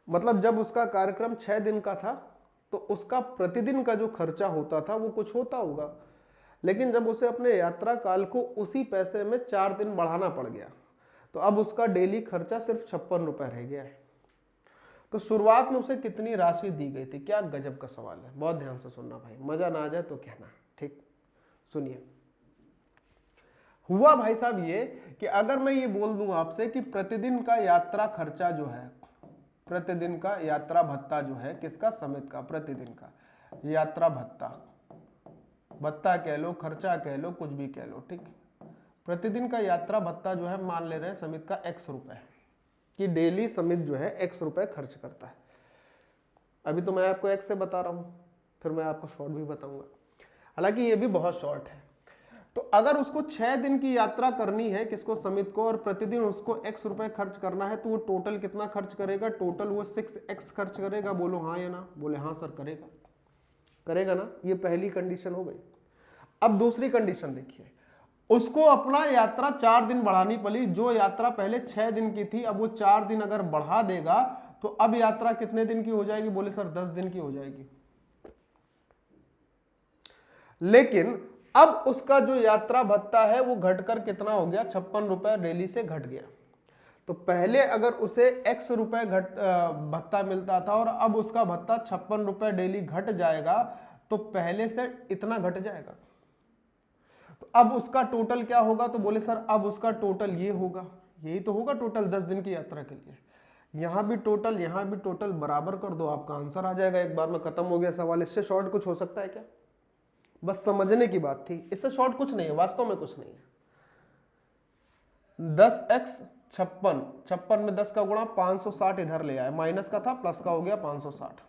मतलब जब उसका कार्यक्रम 6 दिन का था तो उसका प्रतिदिन का जो खर्चा होता था वो कुछ होता होगा, लेकिन जब उसे अपने यात्रा काल को उसी पैसे में 4 दिन बढ़ाना पड़ गया तो अब उसका डेली खर्चा सिर्फ 56 रुपए रह गया है। तो शुरुआत में उसे कितनी राशि दी गई थी? क्या गजब का सवाल है, बहुत ध्यान से सुनना भाई, मजा ना आ जाए तो कहना। ठीक, सुनिए। हुआ भाई साहब ये कि अगर मैं ये बोल दूं आपसे कि प्रतिदिन का यात्रा खर्चा जो है, प्रतिदिन का यात्रा भत्ता जो है किसका? समित का। प्रतिदिन का यात्रा भत्ता, भत्ता कह लो, खर्चा कह लो, कुछ भी कह लो। ठीक, प्रतिदिन का यात्रा भत्ता जो है मान ले रहे हैं समित का X रुपए, कि डेली समित जो है X रुपए खर्च करता है। अभी तो मैं आपको X से बता रहा हूं, फिर मैं आपको शॉर्ट भी बताऊंगा, हालांकि ये भी बहुत शॉर्ट है। तो अगर उसको 6 दिन की यात्रा करनी है किसको? समित को, और प्रतिदिन उसको X रुपए खर्च करना है, तो वो टोटल कितना खर्च करेगा? टोटल वो 6X खर्च करेगा। बोलो हाँ या ना? बोले हाँ सर करेगा, करेगा ना? ये पहली कंडीशन हो गई। अब दूसरी कंडीशन देखिए, उसको अपना यात्रा 4 दिन बढ़ानी पड़ी। जो यात्रा पहले 6 दिन की थी अब वो 4 दिन अगर बढ़ा देगा तो अब यात्रा कितने दिन की हो जाएगी? बोले सर 10 दिन की हो जाएगी। लेकिन अब उसका जो यात्रा भत्ता है वो घटकर कितना हो गया? 56 रुपए डेली से घट गया। तो पहले अगर उसे X रुपए भत्ता मिलता था और अब उसका भत्ता 56 रुपए डेली घट जाएगा, तो पहले से इतना घट जाएगा। तो अब उसका टोटल क्या होगा? तो बोले सर अब उसका टोटल ये होगा, यही तो होगा टोटल 10 दिन की यात्रा के लिए। यहां भी टोटल, यहां भी टोटल, बराबर कर दो, आपका आंसर आ जाएगा। एक बार में खत्म हो गया सवाल। इससे शॉर्ट कुछ हो सकता है क्या? बस समझने की बात थी, इससे शॉर्ट कुछ नहीं है, वास्तव में कुछ नहीं है। 10x 56, 56 में 10 का गुणा 560 इधर ले आए, माइनस का था प्लस का हो गया 560,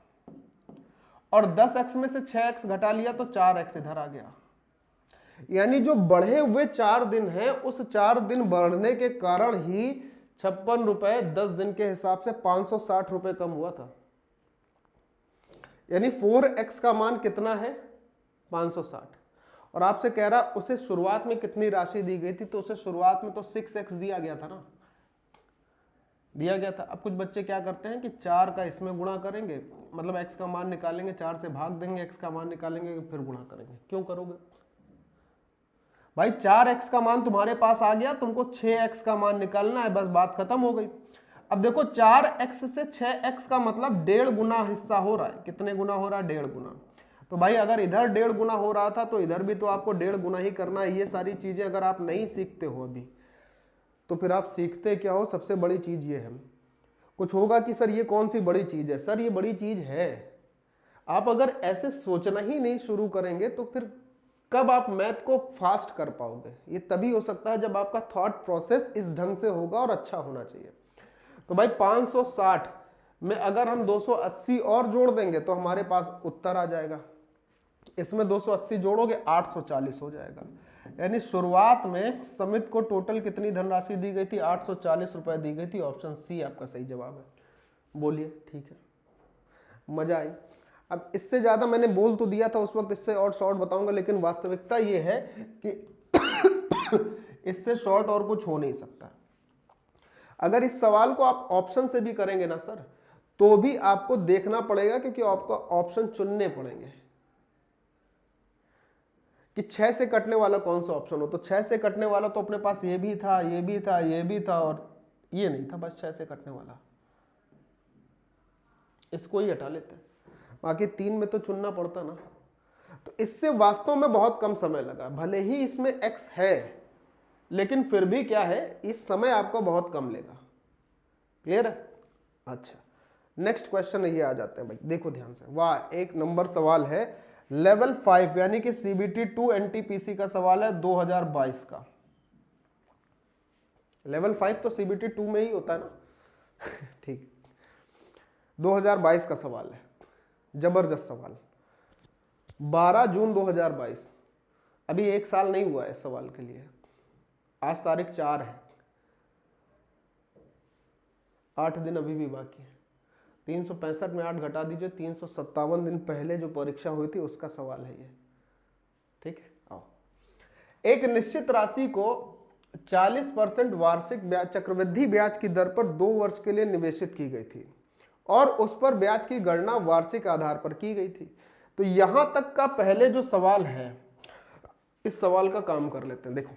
और 10x में से 6x घटा लिया तो 4x इधर आ गया। यानी जो बढ़े हुए 4 दिन हैं उस 4 दिन बढ़ने के कारण ही 56 रुपए 10 दिन के हिसाब से 560 रुपए कम हुआ था। यानी 4x का मान कितना है? 560, और आपसे कह रहा उसे शुरुआत में कितनी राशि दी गई थी, तो उसे शुरुआत में तो 6x दिया गया था ना, दिया गया था। अब कुछ बच्चे क्या करते हैं कि 4 का इसमें गुणा करेंगे, मतलब x का मान निकालेंगे, 4 से भाग देंगे, x का मान निकालेंगे, फिर गुणा करेंगे। क्यों करोगे भाई? 4x का मान तुम्हारे पास आ गया, तुमको 6x का मान निकालना है, बस बात खत्म हो गई। अब देखो 4x से 6x का मतलब 1.5 गुना हिस्सा हो रहा है। कितने गुना हो रहा है? 1.5 गुना। तो भाई अगर इधर 1.5 गुना हो रहा था तो इधर भी तो आपको 1.5 गुना ही करना है। ये सारी चीजें अगर आप नहीं सीखते हो अभी, तो फिर आप सीखते क्या हो? सबसे बड़ी चीज ये है। कुछ होगा कि सर ये कौन सी बड़ी चीज है? सर ये बड़ी चीज है। आप अगर ऐसे सोचना ही नहीं शुरू करेंगे तो फिर कब आप मैथ को फास्ट कर पाओगे? ये तभी हो सकता है जब आपका थॉट प्रोसेस इस ढंग से होगा और अच्छा होना चाहिए। तो भाई 560 में अगर हम 280 और जोड़ देंगे तो हमारे पास उत्तर आ जाएगा। इसमें 280 जोड़ोगे 840 हो जाएगा। यानी शुरुआत में समित को टोटल कितनी धनराशि दी गई थी? 840 रुपए दी गई थी। ऑप्शन सी आपका सही जवाब है। बोलिए, ठीक है, मजा आई। अब इससे ज्यादा मैंने बोल तो दिया था उस वक्त, इससे और शॉर्ट बताऊंगा, लेकिन वास्तविकता ये है कि इससे शॉर्ट और कुछ हो नहीं सकता। अगर इस सवाल को आप ऑप्शन से भी करेंगे ना सर, तो भी आपको देखना पड़ेगा, क्योंकि आपको ऑप्शन चुनने पड़ेंगे कि 6 से कटने वाला कौन सा ऑप्शन हो। तो 6 से कटने वाला तो अपने पास ये भी था, ये भी था, ये भी था, और ये नहीं था, बस 6 से कटने वाला। इसको ही हटा लेते, बाकी 3 में तो चुनना पड़ता ना। तो इससे वास्तव में बहुत कम समय लगा। भले ही इसमें x है, लेकिन फिर भी क्या है, इस समय आपको बहुत कम लेगा। क्लियर है? अच्छा, नेक्स्ट क्वेश्चन ये आ जाते हैं भाई, देखो ध्यान से। वाह, 1 नंबर सवाल है, लेवल 5 यानी कि CBT 2 NTPC का सवाल है 2022 का। लेवल 5 तो CBT 2 में ही होता है ना। ठीक, 2022 का सवाल है, जबरदस्त सवाल। 12 जून 2022, अभी 1 साल नहीं हुआ है इस सवाल के लिए। आज तारीख 4 है, 8 दिन अभी भी बाकी है। 365 में 8 घटा दीजिए, 357 दिन पहले जो परीक्षा हुई थी उसका सवाल है ये। ठीक है, आओ। एक निश्चित राशि को 40% वार्षिक ब्याज चक्रवृद्धि ब्याज की दर पर 2 वर्ष के लिए निवेशित की गई थी और उस पर ब्याज की गणना वार्षिक आधार पर की गई थी। तो यहां तक का पहले जो सवाल है, इस सवाल का काम कर लेते हैं। देखो,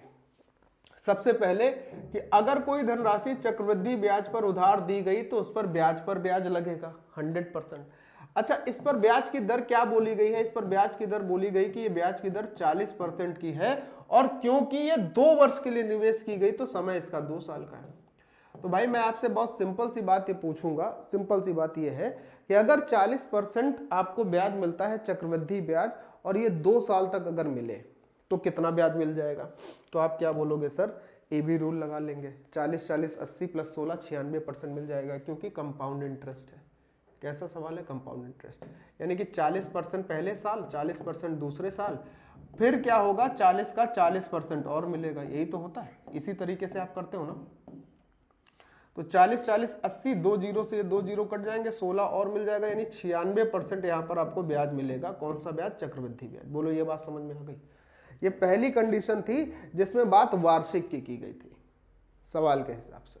सबसे पहले कि अगर कोई धनराशि चक्रवृद्धि ब्याज पर उधार दी गई तो उस पर ब्याज लगेगा 100%। अच्छा, इस पर ब्याज की दर क्या बोली गई है? इस पर ब्याज की दर बोली गई कि ये ब्याज की दर 40% की है, और क्योंकि ये 2 वर्ष के लिए निवेश की गई तो समय इसका 2 साल का है। तो भाई मैं आपसे बहुत सिंपल सी बात ये पूछूंगा, सिंपल सी बात ये है कि अगर 40% आपको ब्याज मिलता है चक्रवृद्धि ब्याज, और ये 2 साल तक अगर मिले तो कितना ब्याज मिल जाएगा? तो आप क्या बोलोगे सर? AB रूल लगा लेंगे, 40 40 80 प्लस 16 96% मिल जाएगा, क्योंकि कंपाउंड इंटरेस्ट है। कैसा सवाल है? Compound interest. यानी कि 40% पहले साल, 40% दूसरे साल, फिर क्या होगा? 40 का 40% और मिलेगा। यही तो होता है, इसी तरीके से आप करते हो ना। तो 40 40 80, 2 जीरो से 2 जीरो कट जाएंगे, 16 और मिल जाएगा, यानी 96% यहाँ पर आपको ब्याज मिलेगा। कौन सा ब्याज? चक्रवृद्धि ब्याज। बोलो, ये बात समझ में आ गई? ये पहली कंडीशन थी जिसमें बात वार्षिक की गई थी सवाल के हिसाब से।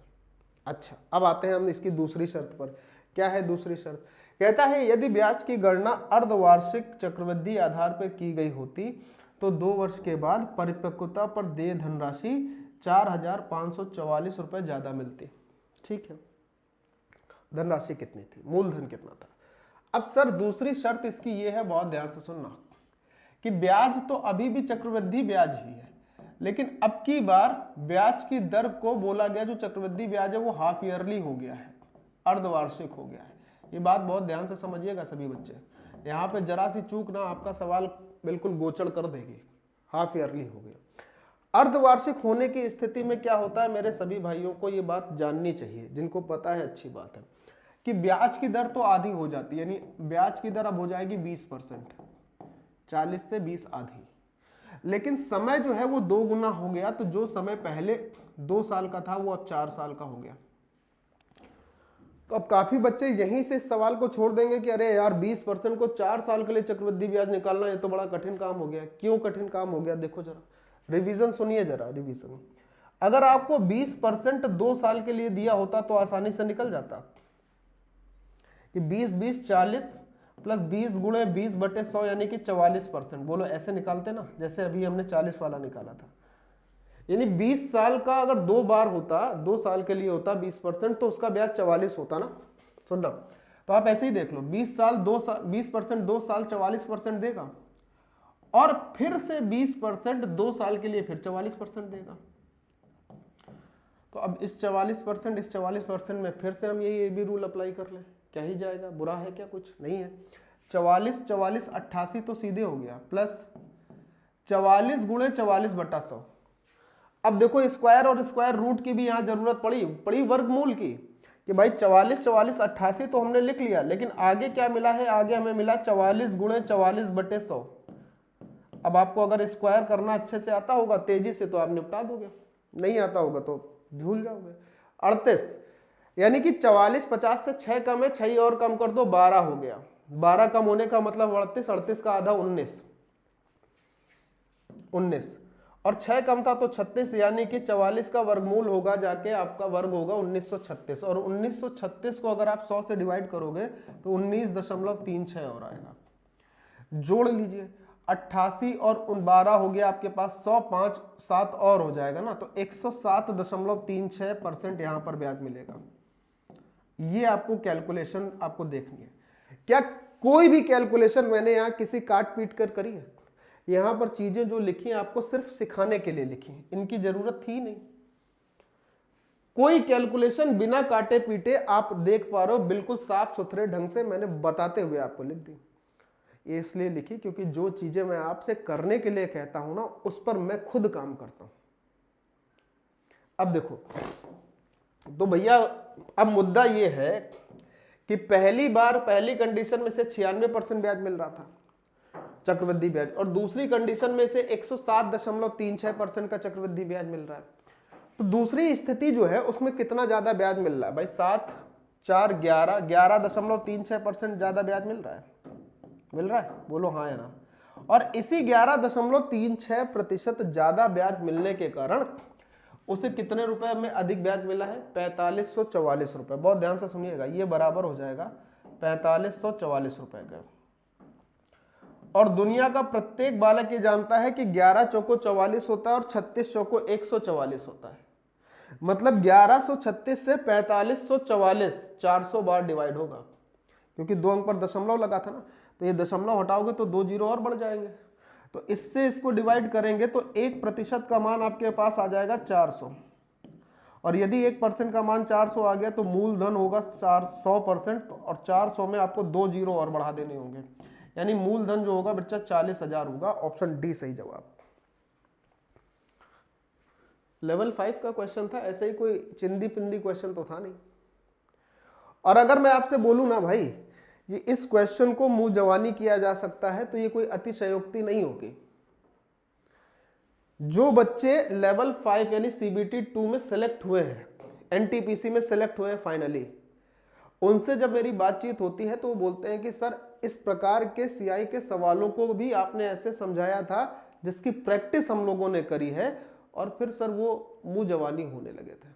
अच्छा, अब आते हैं हम इसकी दूसरी शर्त पर। क्या है दूसरी शर्त? कहता है यदि ब्याज की गणना अर्धवार्षिक चक्रवृद्धि आधार पर की गई होती तो 2 वर्ष के बाद परिपक्वता पर देय धनराशि 4544 रुपए ज्यादा मिलती। ठीक है, धनराशि कितनी थी? मूलधन कितना था? अब सर दूसरी शर्त इसकी ये है, बहुत ध्यान से सुनना, कि ब्याज तो अभी भी चक्रवृद्धि ब्याज ही है, लेकिन अब की बार ब्याज की दर को बोला गया, जो चक्रवृद्धि ब्याज है वो हाफ ईयरली हो गया है, अर्धवार्षिक हो गया है। ये बात बहुत ध्यान से समझिएगा सभी बच्चे, यहाँ पे जरा सी चूक ना आपका सवाल बिल्कुल गोचर कर देगी। हाफ ईयरली हो गया। अर्धवार्षिक होने की स्थिति में क्या होता है, मेरे सभी भाइयों को ये बात जाननी चाहिए, जिनको पता है अच्छी बात है, कि ब्याज की दर तो आधी हो जाती है, यानी ब्याज की दर अब हो जाएगी 20%, 40 से 20 आधी, लेकिन समय जो है वो 2 गुना हो गया। तो जो समय पहले 2 साल का था वो अब 4 साल का हो गया। तो अब काफी बच्चे यहीं से इस सवाल को छोड़ देंगे कि अरे यार 20% को 4 साल के लिए चक्रवृद्धि ब्याज निकालना ये तो बड़ा कठिन काम हो गया। क्यों कठिन काम हो गया? देखो जरा रिवीजन सुनिए, जरा रिवीजन। अगर आपको 20% 2 साल के लिए दिया होता तो आसानी से निकल जाता कि 20 40 प्लस 20 गुणे 20/100 यानी कि 44%। बोलो ऐसे निकालते ना, जैसे अभी हमने 40 वाला निकाला था। यानी 20 साल का अगर 2 बार होता, 2 साल के लिए होता 20%, तो उसका ब्याज 44 होता ना। सुनना, तो आप ऐसे ही देख लो, 20% 2 साल 44% देगा, और फिर से 20% 2 साल के लिए फिर 44% देगा। तो अब इस 44% में फिर से हम यही ए बी रूल अप्लाई कर लें, क्या ही जाएगा, बुरा है क्या? कुछ नहीं है। 44 88 तो सीधे हो गया, प्लस 44 गुणे 44/100। अब देखो स्क्वायर और स्क्वायर रूट की भी यहां जरूरत पड़ी वर्गमूल की, कि भाई 44 88 तो हमने लिख लिया, लेकिन आगे क्या मिला है? आगे हमें मिला 44 गुणे 44/100। अब आपको अगर स्क्वायर करना अच्छे से आता होगा तेजी से तो आप निपटा दोगे, नहीं आता होगा तो झूल जाओगे। 38 यानी कि 44 50 से 6 कम है, 6 और कम कर दो 12 हो गया। 12 कम होने का मतलब 38, 38 का आधा 19 और 6 कम था तो 36, यानी कि 44 का वर्गमूल होगा जाके आपका वर्ग होगा 1936, और 1936 को अगर आप 100 से डिवाइड करोगे तो 19.36 और आएगा। जोड़ लीजिए, 88 और 12 हो गया आपके पास 100, 5 7 और हो जाएगा ना, तो 107.36% यहां पर ब्याज मिलेगा। ये आपको कैलकुलेशन आपको देखनी है। क्या कोई भी कैलकुलेशन मैंने यहां किसी काट पीट कर करी है? यहां पर चीजें जो लिखी हैं आपको सिर्फ सिखाने के लिए लिखी हैं, इनकी जरूरत थी नहीं। कोई कैलकुलेशन बिना काटे पीटे आप देख पा रहे हो, बिल्कुल साफ सुथरे ढंग से मैंने बताते हुए आपको लिख दी। ये इसलिए लिखी क्योंकि जो चीजें मैं आपसे करने के लिए कहता हूं ना, उस पर मैं खुद काम करता हूं। अब देखो, तो भैया अब मुद्दा ये है कि पहली बार पहली कंडीशन में से 96% ब्याज मिल रहा था चक्रवृद्धि ब्याज, और दूसरी कंडीशन में से 107.36% का चक्रवृद्धि ब्याज मिल रहा है। तो दूसरी स्थिति जो है उसमें कितना ज्यादा ब्याज मिल रहा है भाई? 7 4 11 11.36% ज्यादा ब्याज मिल रहा है। बोलो हाँ या ना। और इसी 11.36% ज्यादा ब्याज मिलने के कारण उसे कितने रुपए में अधिक ब्याज मिला है? 4544 रुपए। बहुत ध्यान से सुनिएगा, ये बराबर हो जाएगा 4544 रुपए का। और दुनिया का प्रत्येक बालक ये जानता है कि 11 चौको 44 होता है और 36 चौको 144 होता है। मतलब 1136 से 4544 400 बार डिवाइड होगा, क्योंकि 2 अंक पर दशमलव लगा था ना, तो ये दशमलव हटाओगे तो 2 जीरो और बढ़ जाएंगे। तो इससे इसको डिवाइड करेंगे तो 1% का मान आपके पास आ जाएगा 400, और यदि 1% का मान 400 आ गया तो मूलधन होगा 100%, और 400 में आपको 2 जीरो और बढ़ा देने होंगे, यानी मूलधन जो होगा बच्चा 40,000 होगा। ऑप्शन डी सही जवाब। लेवल 5 का क्वेश्चन था, ऐसे ही कोई चिंदी पिंदी क्वेश्चन तो था नहीं। और अगर मैं आपसे बोलूं ना भाई ये इस क्वेश्चन को मुंह जवानी किया जा सकता है, तो ये कोई अतिशयोक्ति नहीं होगी। जो बच्चे लेवल 5 यानी सीबीटी 2 में सेलेक्ट हुए हैं, एनटीपीसी में सेलेक्ट हुए हैं फाइनली, उनसे जब मेरी बातचीत होती है तो वो बोलते हैं कि सर इस प्रकार के सीआई के सवालों को भी आपने ऐसे समझाया था जिसकी प्रैक्टिस हम लोगों ने करी है, और फिर सर वो मुंह जवानी होने लगे थे।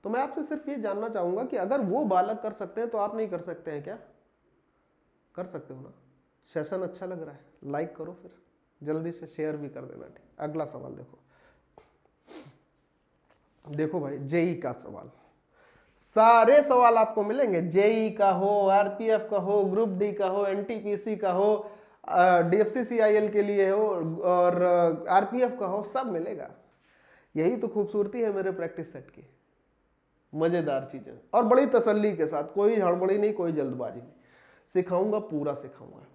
तो मैं आपसे सिर्फ ये जानना चाहूंगा कि अगर वो बालक कर सकते हैं तो आप नहीं कर सकते हैं क्या? कर सकते हो ना? सेशन अच्छा लग रहा है, लाइक करो, फिर जल्दी से शेयर भी कर देना। ठीक, अगला सवाल देखो भाई, जेई का सवाल। सारे सवाल आपको मिलेंगे, जेई का हो, आरपीएफ का हो, ग्रुप डी का हो, एनटीपीसी का हो, डीएफसीसीआईएल के लिए हो, और आरपीएफ का हो, सब मिलेगा। यही तो खूबसूरती है मेरे प्रैक्टिस सेट की, मजेदार चीजें और बड़ी तसल्ली के साथ, कोई हड़बड़ी नहीं, कोई जल्दबाजी नहीं, सिखाऊंगा, पूरा सिखाऊंगा।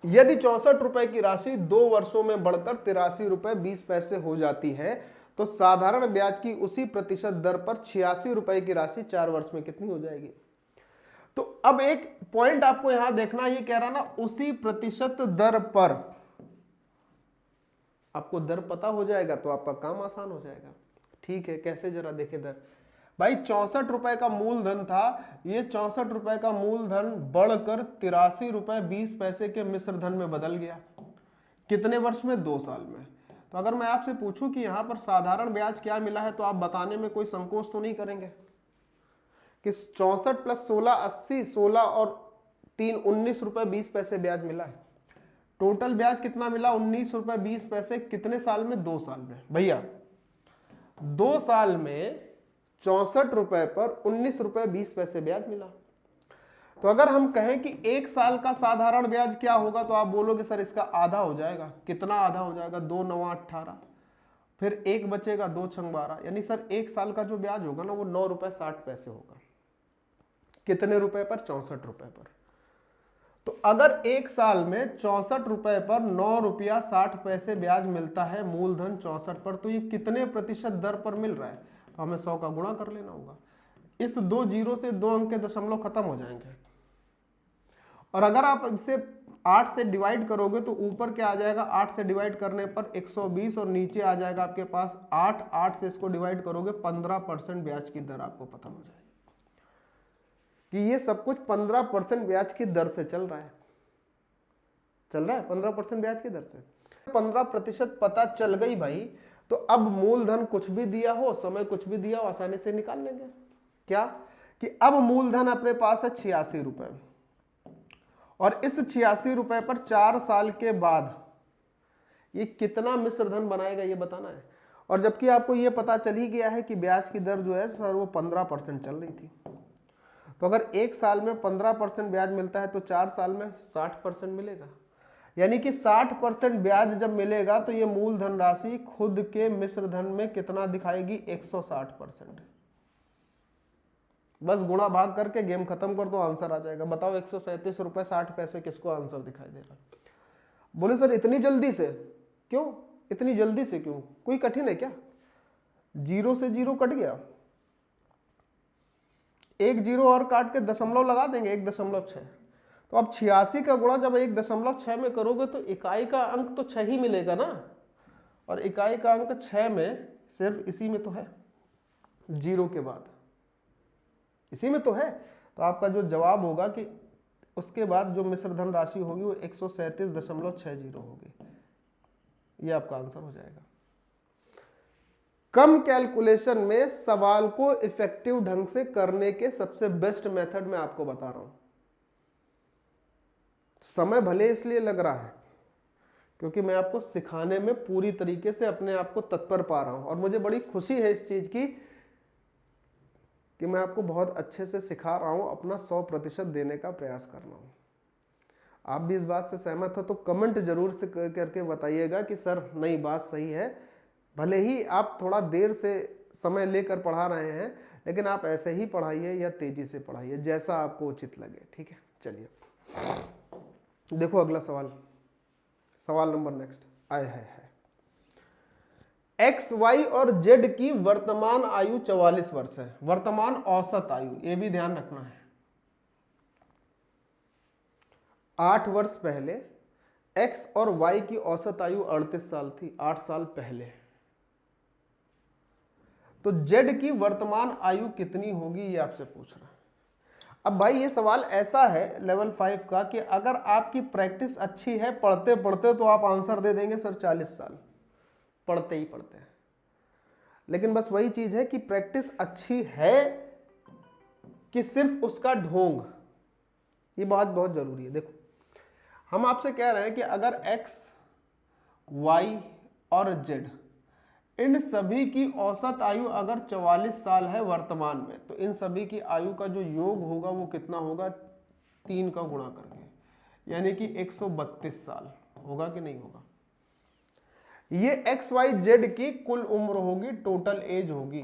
यदि 64 रुपए की राशि 2 वर्षों में बढ़कर 83 रुपए 20 पैसे हो जाती है तो साधारण ब्याज की उसी प्रतिशत दर पर 86 रुपए की राशि 4 वर्ष में कितनी हो जाएगी? तो अब एक पॉइंट आपको यहां देखना, ये कह रहा ना उसी प्रतिशत दर पर। आपको दर पता हो जाएगा तो आपका काम आसान हो जाएगा। ठीक है, कैसे जरा देखे दर। भाई 64 रुपए का मूलधन था, ये 64 रुपए का मूलधन बढ़कर 83 रुपए 20 पैसे के मिश्र धन में बदल गया। कितने वर्ष में? 2 साल में। तो अगर मैं आपसे पूछूं कि यहां पर साधारण ब्याज क्या मिला है, तो आप बताने में कोई संकोच तो नहीं करेंगे कि 64 प्लस 16 80, 16 और 3 19 रुपए 20 पैसे ब्याज मिला है। टोटल ब्याज कितना मिला? 19 रुपए 20 पैसे। कितने साल में? 2 साल में। भैया 2 साल में 64 रुपए पर 19 रुपए 20 पैसे ब्याज मिला। तो अगर हम कहें कि 1 साल का साधारण ब्याज क्या होगा, तो आप बोलोगे सर इसका आधा हो जाएगा। कितना आधा हो जाएगा? 2 9 18, फिर 1 बचेगा, 2 6 12, यानी सर 1 साल का जो ब्याज होगा ना वो 9 रुपए 60 पैसे होगा। कितने रुपए पर? 64 रुपए पर। तो अगर 1 साल में 64 रुपए पर 9 रुपया 60 पैसे ब्याज मिलता है मूलधन 64 पर, तो ये कितने प्रतिशत दर पर मिल रहा है? तो हमें 100 का गुणा कर लेना होगा। इस 2 जीरो से 2 अंक के दशमलव खत्म हो जाएंगे, और अगर आप इसे 8 से डिवाइड करोगे तो ऊपर क्या आ जाएगा? 8 से डिवाइड करने पर 120, और नीचे आ जाएगा आपके पास 8। 8 से इसको डिवाइड करोगे 15% ब्याज की दर आपको पता हो जाएगी कि ये सब कुछ 15% ब्याज की दर से चल रहा है। 15% ब्याज की दर से। 15% पता चल गई भाई, तो अब मूलधन कुछ भी दिया हो, समय कुछ भी दिया हो, आसानी से निकाल लेंगे। क्या कि अब मूलधन अपने पास है 86 रुपए, और इस 86 रुपए पर 4 साल के बाद ये कितना मिश्र धन बनाएगा ये बताना है। और जबकि आपको ये पता चल ही गया है कि ब्याज की दर जो है सर वो 15% चल रही थी, तो अगर 1 साल में 15% ब्याज मिलता है तो 4 साल में 60% मिलेगा। यानी कि 60% ब्याज जब मिलेगा तो ये मूलधन राशि खुद के मिश्र धन में कितना दिखाएगी? 160%। बस गुणा भाग करके गेम खत्म कर दो, आंसर आ जाएगा। बताओ 137 रुपए 60 पैसे किसको आंसर दिखाई देगा? बोले सर इतनी जल्दी से क्यों? इतनी जल्दी से क्यों? कोई कठिन है क्या? 0 से 0 कट गया, 1 0 और काट के दशमलव लगा देंगे, 1.6। तो अब 86 का गुणा जब 1.6 में करोगे तो इकाई का अंक तो 6 ही मिलेगा ना, और इकाई का अंक 6 में सिर्फ इसी में तो है, 0 के बाद इसी में तो है। तो आपका जो जवाब होगा कि उसके बाद जो मिश्र धन राशि होगी वो 137.60 होगी। ये आपका आंसर हो जाएगा। कम कैलकुलेशन में सवाल को इफेक्टिव ढंग से करने के सबसे बेस्ट मेथड मैं आपको बता रहा हूं। समय भले इसलिए लग रहा है क्योंकि मैं आपको सिखाने में पूरी तरीके से अपने आप को तत्पर पा रहा हूं, और मुझे बड़ी खुशी है इस चीज की कि मैं आपको बहुत अच्छे से सिखा रहा हूं, अपना 100% देने का प्रयास कर रहा हूं। आप भी इस बात से सहमत हो तो कमेंट जरूर से करके बताइएगा कि सर नहीं बात सही है। भले ही आप थोड़ा देर से समय लेकर पढ़ा रहे हैं, लेकिन आप ऐसे ही पढ़ाइए या तेजी से पढ़ाइए, जैसा आपको उचित लगे। ठीक है, चलिए देखो अगला सवाल, सवाल नंबर नेक्स्ट आया है। एक्स वाई और जेड की वर्तमान आयु 44 वर्ष है। वर्तमान औसत आयु, ये भी ध्यान रखना है। 8 वर्ष पहले एक्स और वाई की औसत आयु 38 साल थी, 8 साल पहले। तो जेड की वर्तमान आयु कितनी होगी ये आपसे पूछ रहा है। अब भाई ये सवाल ऐसा है लेवल 5 का कि अगर आपकी प्रैक्टिस अच्छी है पढ़ते पढ़ते तो आप आंसर दे देंगे सर 40 साल, पढ़ते ही पढ़ते। लेकिन बस वही चीज है कि प्रैक्टिस अच्छी है कि सिर्फ उसका ढोंग, ये बहुत बहुत जरूरी है। देखो हम आपसे कह रहे हैं कि अगर एक्स वाई और जेड इन सभी की औसत आयु अगर 44 साल है वर्तमान में, तो इन सभी की आयु का जो योग होगा वो कितना होगा? 3 का गुणा करके, यानी कि 132 साल होगा कि नहीं होगा? ये एक्स वाई जेड की कुल उम्र होगी, टोटल एज होगी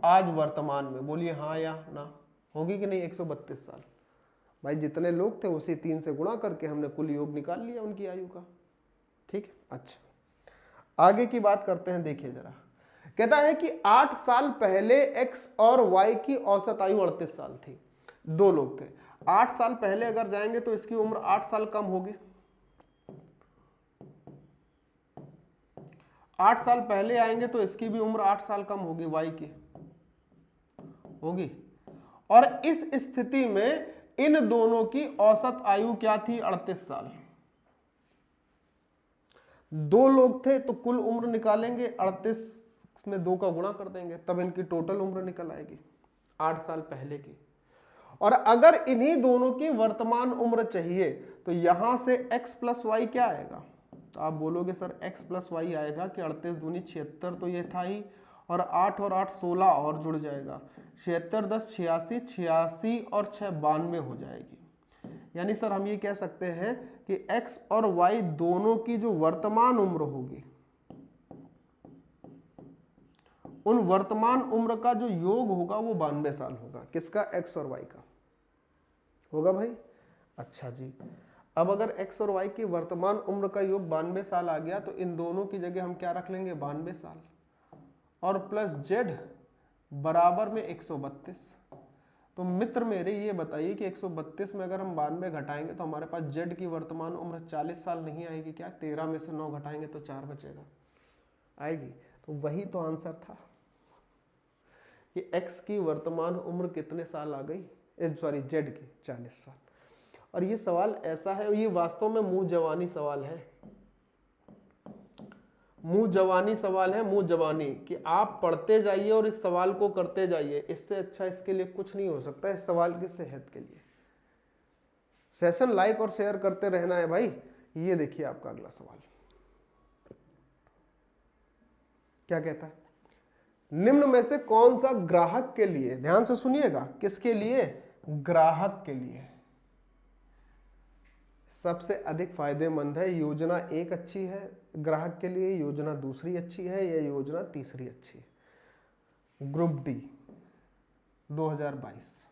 आज वर्तमान में। बोलिए हाँ या ना, होगी कि नहीं? 132 साल। भाई जितने लोग थे उसी 3 से गुणा करके हमने कुल योग निकाल लिया उनकी आयु का। ठीक है, अच्छा आगे की बात करते हैं। देखिए जरा, कहता है कि 8 साल पहले एक्स और वाई की औसत आयु 38 साल थी। 2 लोग थे। 8 साल पहले अगर जाएंगे तो इसकी उम्र 8 साल कम होगी। 8 साल पहले आएंगे तो इसकी भी उम्र 8 साल कम होगी, वाई की होगी। और इस स्थिति में इन दोनों की औसत आयु क्या थी? 38 साल। दो लोग थे तो कुल उम्र निकालेंगे, 38 में 2 का गुणा कर देंगे, तब इनकी टोटल उम्र निकल आएगी 8 साल पहले की। और अगर इन्हीं दोनों की वर्तमान उम्र चाहिए तो यहां से x प्लस वाई क्या आएगा? तो आप बोलोगे सर x प्लस वाई आएगा कि 38 दूनी 76 तो ये था ही, और 8 और 8 16 और जुड़ जाएगा, 76 10 86, 86 और 6 92 हो जाएगी। यानी सर हम ये कह सकते हैं कि x और y दोनों की जो वर्तमान उम्र होगी, उन वर्तमान उम्र का जो योग होगा वो 92 साल होगा। किसका? x और y का होगा भाई। अच्छा जी, अब अगर x और y की वर्तमान उम्र का योग 92 साल आ गया तो इन दोनों की जगह हम क्या रख लेंगे? 92 साल और प्लस z बराबर में 132। तो मित्र मेरे ये बताइए कि 132 में अगर हम 92 घटाएंगे तो हमारे पास z की वर्तमान उम्र 40 साल नहीं आएगी क्या? 13 में से 9 घटाएंगे तो 4 बचेगा, आएगी। तो वही तो आंसर था कि x की वर्तमान उम्र कितने साल आ गई? सॉरी, z की 40 साल। और ये सवाल ऐसा है, ये वास्तव में मुंह जवानी सवाल है, मुंह जवानी सवाल है, मुंह जवानी, कि आप पढ़ते जाइए और इस सवाल को करते जाइए। इससे अच्छा इसके लिए कुछ नहीं हो सकता इस सवाल की सेहत के लिए। सेशन लाइक और शेयर करते रहना है भाई। ये देखिए आपका अगला सवाल क्या कहता है? निम्न में से कौन सा ग्राहक के लिए, ध्यान से सुनिएगा, किसके लिए? ग्राहक के लिए सबसे अधिक फायदेमंद है? योजना 1 अच्छी है ग्राहक के लिए, योजना दूसरी अच्छी है, या योजना तीसरी अच्छी है? Group D 2022।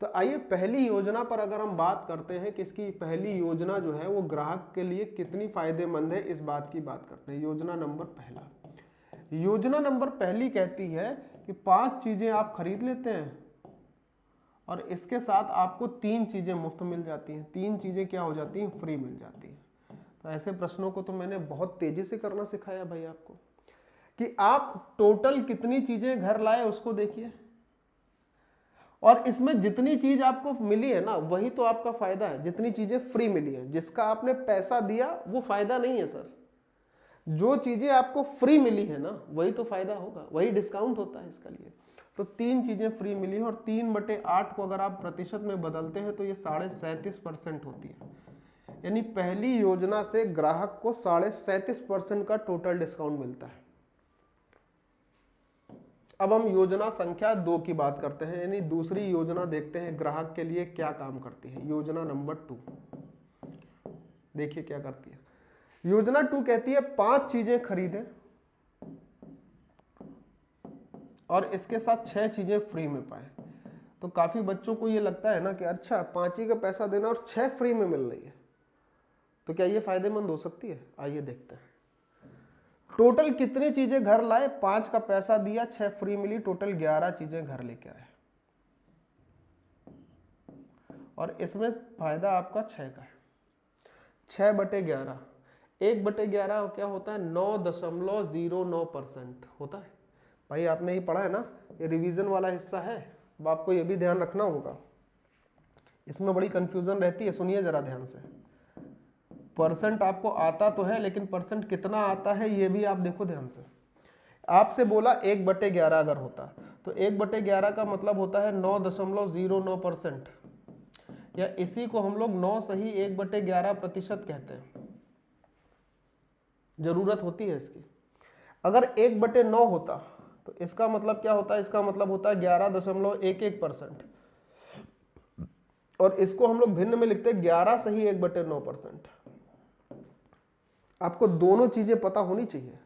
तो आइए पहली योजना पर अगर हम बात करते हैं कि इसकी पहली योजना जो है वो ग्राहक के लिए कितनी फायदेमंद है, इस बात की बात करते हैं। योजना नंबर पहला, योजना नंबर पहली कहती है कि 5 चीजें आप खरीद लेते हैं और इसके साथ आपको 3 चीजें मुफ्त मिल जाती हैं। 3 चीजें क्या हो जाती हैं? फ्री मिल जाती हैं। तो ऐसे प्रश्नों को तो मैंने बहुत तेजी से करना सिखाया भाई आपको, कि आप टोटल कितनी चीजें घर लाए उसको देखिए, और इसमें जितनी चीज आपको मिली है ना वही तो आपका फायदा है। जितनी चीजें फ्री मिली है, जिसका आपने पैसा दिया वो फायदा नहीं है सर। जो चीजें आपको फ्री मिली है ना वही तो फायदा होगा, वही डिस्काउंट होता है इसका लिए। तो 3 चीजें फ्री मिली है, और 3/8 को अगर आप प्रतिशत में बदलते हैं तो ये 37.5% होती है। यानी पहली योजना से ग्राहक को 37.5% का टोटल डिस्काउंट मिलता है। अब हम योजना संख्या 2 की बात करते हैं, यानी दूसरी योजना देखते हैं ग्राहक के लिए क्या काम करती है। योजना नंबर 2 देखिए क्या करती है। योजना 2 कहती है 5 चीजें खरीदें और इसके साथ 6 चीजें फ्री में पाए। तो काफी बच्चों को ये लगता है ना कि अच्छा 5 ही का पैसा देना और 6 फ्री में मिल रही है, तो क्या ये फायदेमंद हो सकती है? आइए देखते हैं। टोटल कितनी चीजें घर लाए? 5 का पैसा दिया, 6 फ्री मिली, टोटल 11 चीजें घर लेके आए, और इसमें फायदा आपका 6 का है। 6/11, 1/11 क्या होता है? 9.09% होता है। भाई आपने ही पढ़ा है ना, ये रिवीजन वाला हिस्सा है, अब आपको ये भी ध्यान रखना होगा। इसमें बड़ी कंफ्यूजन रहती है, सुनिए जरा ध्यान से। परसेंट आपको आता तो है, लेकिन परसेंट कितना आता है ये भी आप देखो ध्यान से। आपसे बोला 1/11 अगर होता तो 1/11 का मतलब होता है 9.09%, या इसी को हम लोग 9 सही 1/11% कहते हैं। जरूरत होती है इसकी। अगर 1/9 होता तो इसका मतलब क्या होता है? इसका मतलब होता है 11.11%, और इसको हम लोग भिन्न में लिखते हैं 11 सही 1/9%। आपको दोनों चीजें पता होनी चाहिए।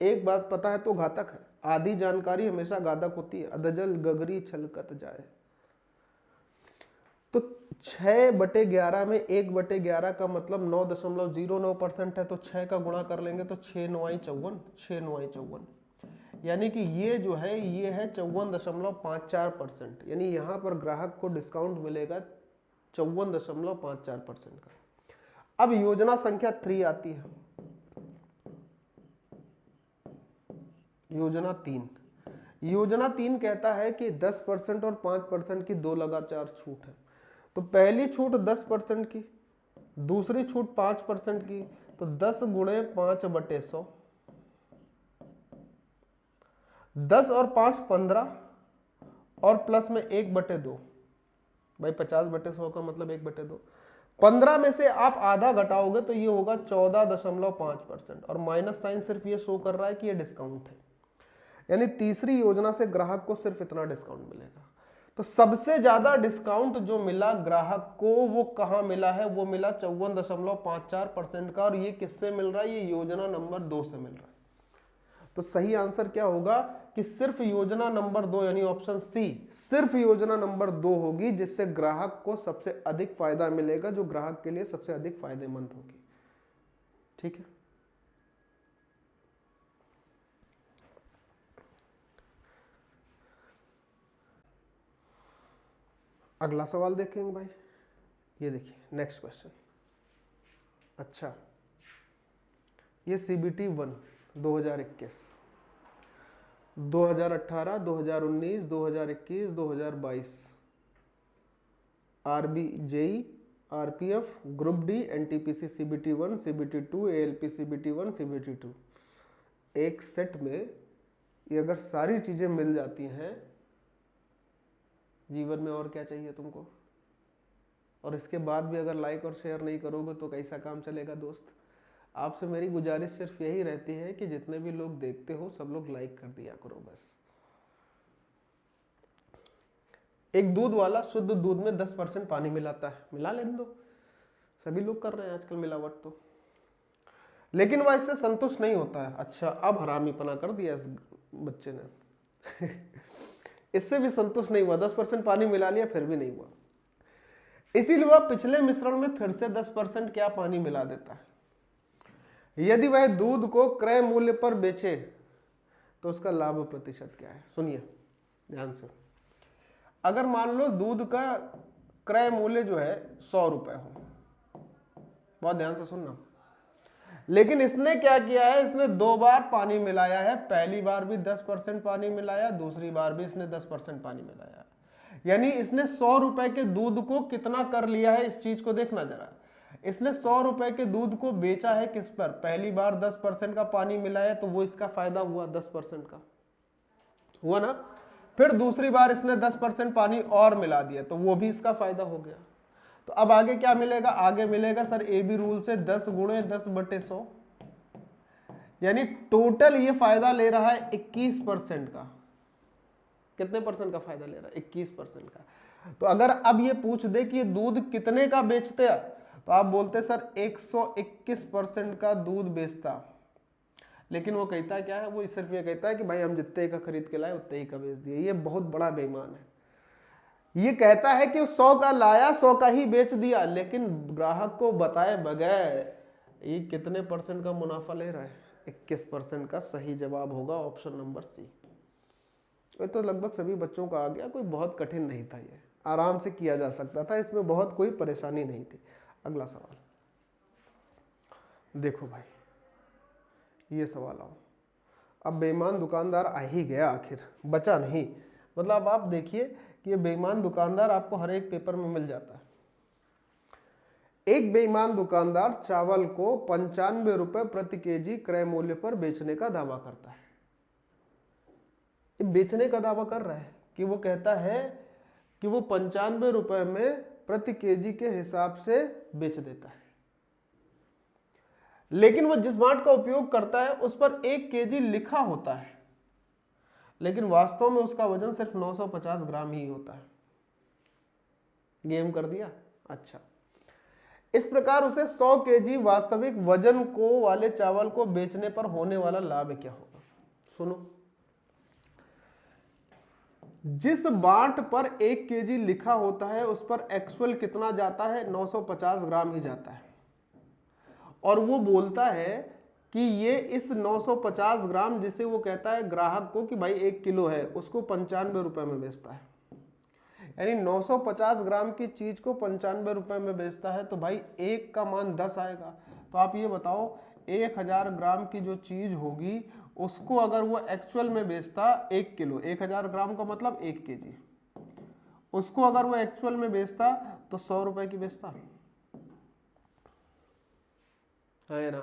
एक बात पता है तो घातक है, आधी जानकारी हमेशा घातक होती है। अदजल गगरी छलकत जाए। तो 6/11 में 1/11 का मतलब 9.09% है, तो 6 का गुणा कर लेंगे तो 6 9 54, 6 9 54, यानी कि ये जो है ये है 54.54%। यानी यहां पर ग्राहक को डिस्काउंट मिलेगा 54.54% का। अब योजना संख्या 3 आती है, योजना 3। योजना 3 कहता है कि 10% और 5% की 2 लगातार छूट है। तो पहली छूट 10% की, दूसरी छूट 5% की, तो 10 गुणे 5/100, 10 और 5 15 और प्लस में 1/2। भाई 50/100 का मतलब 1/2। 15 में से आप आधा घटाओगे तो ये होगा 14.5%, और माइनस साइन सिर्फ ये शो कर रहा है कि ये डिस्काउंट है। यानी तीसरी योजना से ग्राहक को सिर्फ इतना डिस्काउंट मिलेगा। तो सबसे ज्यादा डिस्काउंट जो मिला ग्राहक को वो कहां मिला है? वो मिला 54.54% का, और ये किससे मिल रहा है? ये योजना नंबर 2 से मिल रहा है। तो सही आंसर क्या होगा कि सिर्फ योजना नंबर 2 यानी ऑप्शन सी, सिर्फ योजना नंबर 2 होगी जिससे ग्राहक को सबसे अधिक फायदा मिलेगा, जो ग्राहक के लिए सबसे अधिक फायदेमंद होगी। ठीक है, अगला सवाल देखेंगे भाई। ये देखिए नेक्स्ट क्वेश्चन। अच्छा, ये CBT 1 2021, 2018, 2019, 2021, 2022 RB JEE, RPF, group D, NTPC CBT 1, CBT 2, ALP CBT 1, CBT 2, एक सेट में ये अगर सारी चीजें मिल जाती हैं, जीवन में और क्या चाहिए तुमको? और इसके बाद भी अगर लाइक और शेयर नहीं करोगे तो कैसा काम चलेगा दोस्त? आपसे मेरी गुजारिश सिर्फ यही रहती है कि जितने भी लोग देखते हो सब लोग लाइक कर दिया करो बस। एक दूध वाला शुद्ध दूध में 10% पानी मिलाता है, मिला लेने दो, सभी लोग कर रहे हैं आजकल मिलावट तो, लेकिन वह इससे संतुष्ट नहीं होता है। अच्छा, अब हरामीपना कर दिया इस बच्चे ने इससे भी संतुष्ट नहीं हुआ, 10% पानी मिला लिया फिर भी नहीं हुआ, इसीलिए वह पिछले मिश्रण में फिर से 10% क्या पानी मिला देता है। यदि वह दूध को क्रय मूल्य पर बेचे तो उसका लाभ प्रतिशत क्या है? सुनिए ध्यान से। अगर मान लो दूध का क्रय मूल्य जो है 100 रुपए हो, बहुत ध्यान से सुनना, लेकिन इसने क्या किया है? इसने 2 बार पानी मिलाया है। पहली बार भी 10% पानी मिलाया, दूसरी बार भी इसने 10% पानी मिलाया, यानी इसने 100 रुपए के दूध को कितना कर लिया है? इस चीज को देखना जरा। इसने 100 रुपए के दूध को बेचा है किस पर? पहली बार 10% का पानी मिलाया तो वो इसका फायदा हुआ, 10% का हुआ ना। फिर दूसरी बार इसने 10% पानी और मिला दिया तो वो भी इसका फायदा हो गया। तो अब आगे क्या मिलेगा? आगे मिलेगा सर AB रूल से 10 गुणे 10/100, यानी टोटल ये फायदा ले रहा है 21% का। कितने परसेंट का फायदा ले रहा है? 21% का। तो अगर अब ये पूछ दे कि ये दूध कितने का बेचते हैं तो आप बोलते सर 121% का दूध बेचता, लेकिन वो कहता क्या है? वो सिर्फ ये कहता है कि भाई हम जितने का खरीद के लाए उतने ही का बेच दिए। ये बहुत बड़ा बेईमान है। ये कहता है कि 100 का लाया 100 का ही बेच दिया, लेकिन ग्राहक को बताए बगैर ये कितने परसेंट का मुनाफा ले रहा है? 21% का। सही जवाब होगा ऑप्शन नंबर सी। ये तो लगभग सभी बच्चों का आ गया, कोई बहुत कठिन नहीं था, ये आराम से किया जा सकता था, इसमें बहुत कोई परेशानी नहीं थी। अगला सवाल देखो भाई, ये सवाल आओ। अब बेईमान दुकानदार आ ही गया, आखिर बचा नहीं। मतलब आप देखिए कि ये बेईमान दुकानदार आपको हर एक पेपर में मिल जाता है। एक बेईमान दुकानदार चावल को 95 रुपए प्रति केजी क्रय मूल्य पर बेचने का दावा करता है। ये बेचने का दावा कर रहा है कि वो कहता है कि वो 95 रुपए में प्रति केजी के हिसाब से बेच देता है, लेकिन वो जिस बाट का उपयोग करता है उस पर 1 केजी लिखा होता है, लेकिन वास्तव में उसका वजन सिर्फ 950 ग्राम ही होता है। गेम कर दिया। अच्छा, इस प्रकार उसे 100 केजी वास्तविक वजन को वाले चावल को बेचने पर होने वाला लाभ क्या होगा? सुनो, जिस बाट पर 1 केजी लिखा होता है उस पर एक्चुअल कितना जाता है? 950 ग्राम ही जाता है, और वो बोलता है कि ये इस 950 ग्राम जिसे वो कहता है ग्राहक को कि भाई 1 किलो है, उसको 95 रुपए में बेचता है। यानी 950 ग्राम की चीज को 95 रुपए में बेचता है, तो भाई 1 का मान 10 आएगा। तो आप ये बताओ 1000 ग्राम की जो चीज होगी उसको अगर वो एक्चुअल में बेचता 1 किलो, 1000 ग्राम का मतलब 1 केजी, उसको अगर वो एक्चुअल में बेचता तो 100 रुपए की बेचता है ना,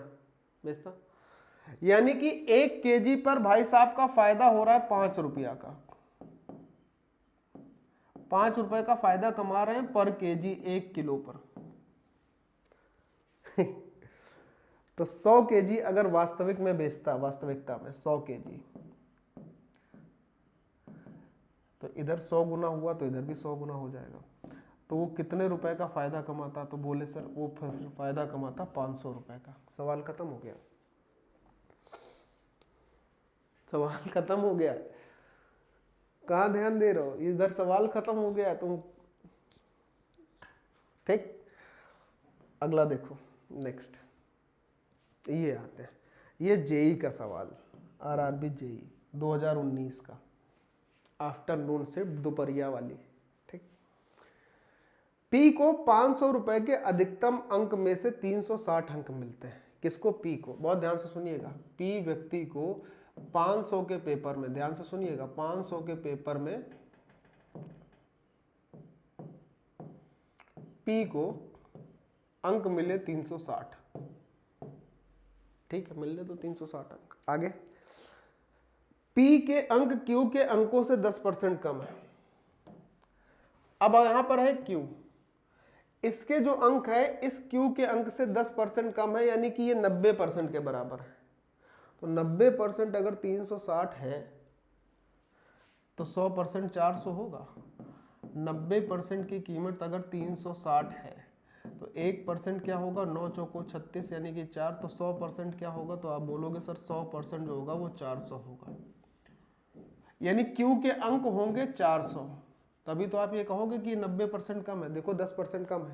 बेचता। यानी कि 1 केजी पर भाई साहब का फायदा हो रहा है 5 रुपया का, 5 रुपए का फायदा कमा रहे हैं पर केजी 1 किलो पर। तो 100 केजी अगर वास्तविक में बेचता, वास्तविकता में 100 केजी, तो इधर 100 गुना हुआ तो इधर भी 100 गुना हो जाएगा। तो वो कितने रुपए का फायदा कमाता? तो बोले सर वो फायदा कमाता 500 रुपए का। सवाल खत्म हो गया, सवाल खत्म हो गया। कहाँ ध्यान दे रहे हो? इधर सवाल खत्म हो गया तुम। ठीक, अगला देखो, नेक्स्ट ये आते हैं, ये जेई का सवाल, आरआरबी जेई 2019 का, आफ्टरनून शिफ्ट, दोपहरिया वाली। ठीक, पी को 500 रुपए के अधिकतम अंक में से 360 अंक मिलते हैं। किसको? पी को। बहुत ध्यान से सुनिएगा, पी व्यक्ति को 500 के पेपर में, ध्यान से सुनिएगा, 500 के पेपर में पी को अंक मिले 360। ठीक है, मिलने तो 360 अंक। आगे, पी के अंक क्यू के अंकों से 10% कम है। अब यहां पर है क्यू, इसके जो अंक है इस क्यू के अंक से 10% कम है, यानी कि ये 90% के बराबर है। तो 90% अगर 360 है तो 100% 400 होगा। 90% की कीमत अगर 360 है तो 1% क्या होगा? 9 चौको 36 यानी कि 4। तो 100% क्या होगा? तो आप बोलोगे सर 100% जो होगा वो 400 होगा, यानी क्यू के अंक होंगे 400। तभी तो आप ये कहोगे कि 90% कम है। देखो 10% कम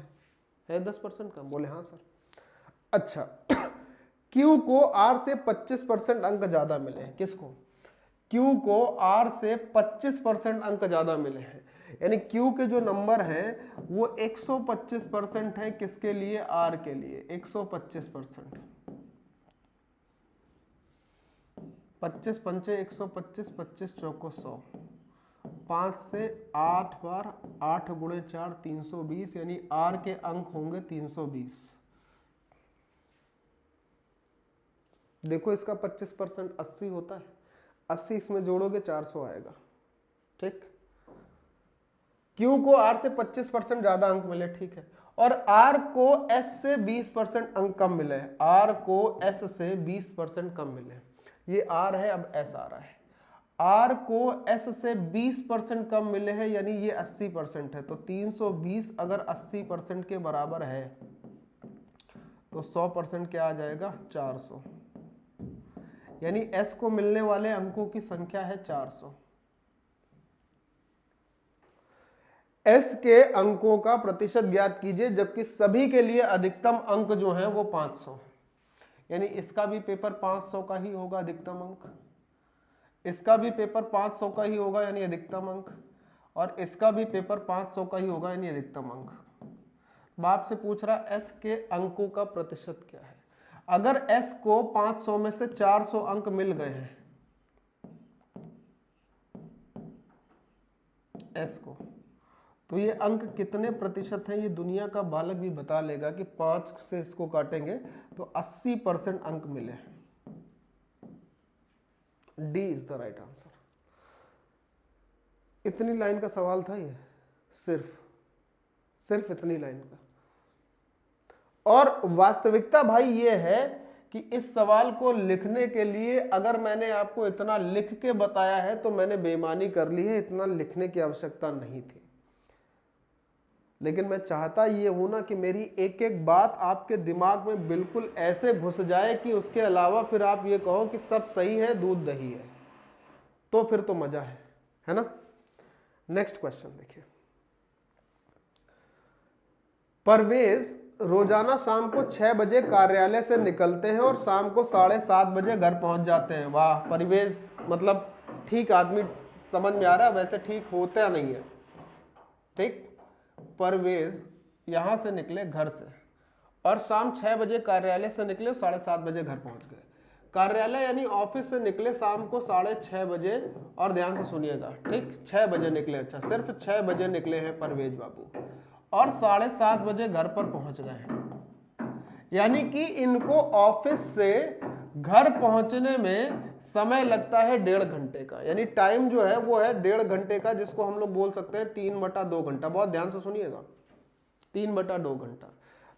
है 10% कम। बोले हाँ सर। अच्छा, क्यू को आर से 25% अंक ज्यादा मिले हैं। किसको? क्यू को आर से 25% अंक ज्यादा मिले हैं, यानी क्यू के जो नंबर हैं वो 125% है। किसके लिए? आर के लिए 125%। 25 पंचे 125, 25 चौको 100, 5 से 8 बार, 8 गुणे 4 320, यानी आर के अंक होंगे 320। देखो इसका 25% 80 होता है, 80 इसमें जोड़ोगे 400 आएगा। ठीक, क्यू को आर से 25% ज्यादा अंक मिले, ठीक है, और आर को एस से 20% अंक कम मिले। आर को एस से 20% कम मिले। ये आर है, अब एस आ रहा है। आर को एस से 20% कम मिले हैं, यानी ये 80% है। तो 320 अगर 80% के बराबर है तो 100% क्या आ जाएगा? 400, यानी एस को मिलने वाले अंकों की संख्या है 400। एस के अंकों का प्रतिशत ज्ञात कीजिए जबकि सभी के लिए अधिकतम अंक जो है वो 500, यानी इसका भी पेपर 500 का ही होगा अधिकतम अंक, इसका भी पेपर 500 का ही होगा यानी अधिकतम अंक, और इसका भी पेपर 500 का ही होगा यानी अधिकतम अंक। बाप से पूछ रहा एस के अंकों का प्रतिशत क्या है। अगर एस को 500 में से 400 अंक मिल गए हैं एस को, तो ये अंक कितने प्रतिशत हैं ये दुनिया का बालक भी बता लेगा कि 5 से इसको काटेंगे तो 80% अंक मिले हैं। D is the right answer. इतनी लाइन का सवाल था ये, सिर्फ इतनी लाइन का। और वास्तविकता भाई ये है कि इस सवाल को लिखने के लिए अगर मैंने आपको इतना लिख के बताया है तो मैंने बेईमानी कर ली है, इतना लिखने की आवश्यकता नहीं थी। लेकिन मैं चाहता ये हूं ना कि मेरी एक एक बात आपके दिमाग में बिल्कुल ऐसे घुस जाए कि उसके अलावा फिर आप ये कहो कि सब सही है, दूध दही है, तो फिर तो मजा है ना। नेक्स्ट क्वेश्चन देखिए। परवेज रोजाना शाम को 6 बजे कार्यालय से निकलते हैं और शाम को 7:30 बजे घर पहुंच जाते हैं। वाह परवेज, मतलब ठीक आदमी, समझ में आ रहा है, वैसे ठीक होता नहीं है। ठीक, परवेज यहां से निकले घर से और शाम 6 बजे कार्यालय से निकले, 7:30 बजे घर पहुंच गए। कार्यालय यानी ऑफिस से निकले शाम को 6:30 बजे, और ध्यान से सुनिएगा, ठीक, 6 बजे निकले, अच्छा सिर्फ 6 बजे निकले हैं परवेज बाबू, और 7:30 बजे घर पर पहुंच गए हैं। यानी कि इनको ऑफिस से घर पहुंचने में समय लगता है 1.5 घंटे का, यानी टाइम जो है वो है 1.5 घंटे का, जिसको हम लोग बोल सकते हैं 3/2 घंटा। बहुत ध्यान से सुनिएगा, 3/2 घंटा।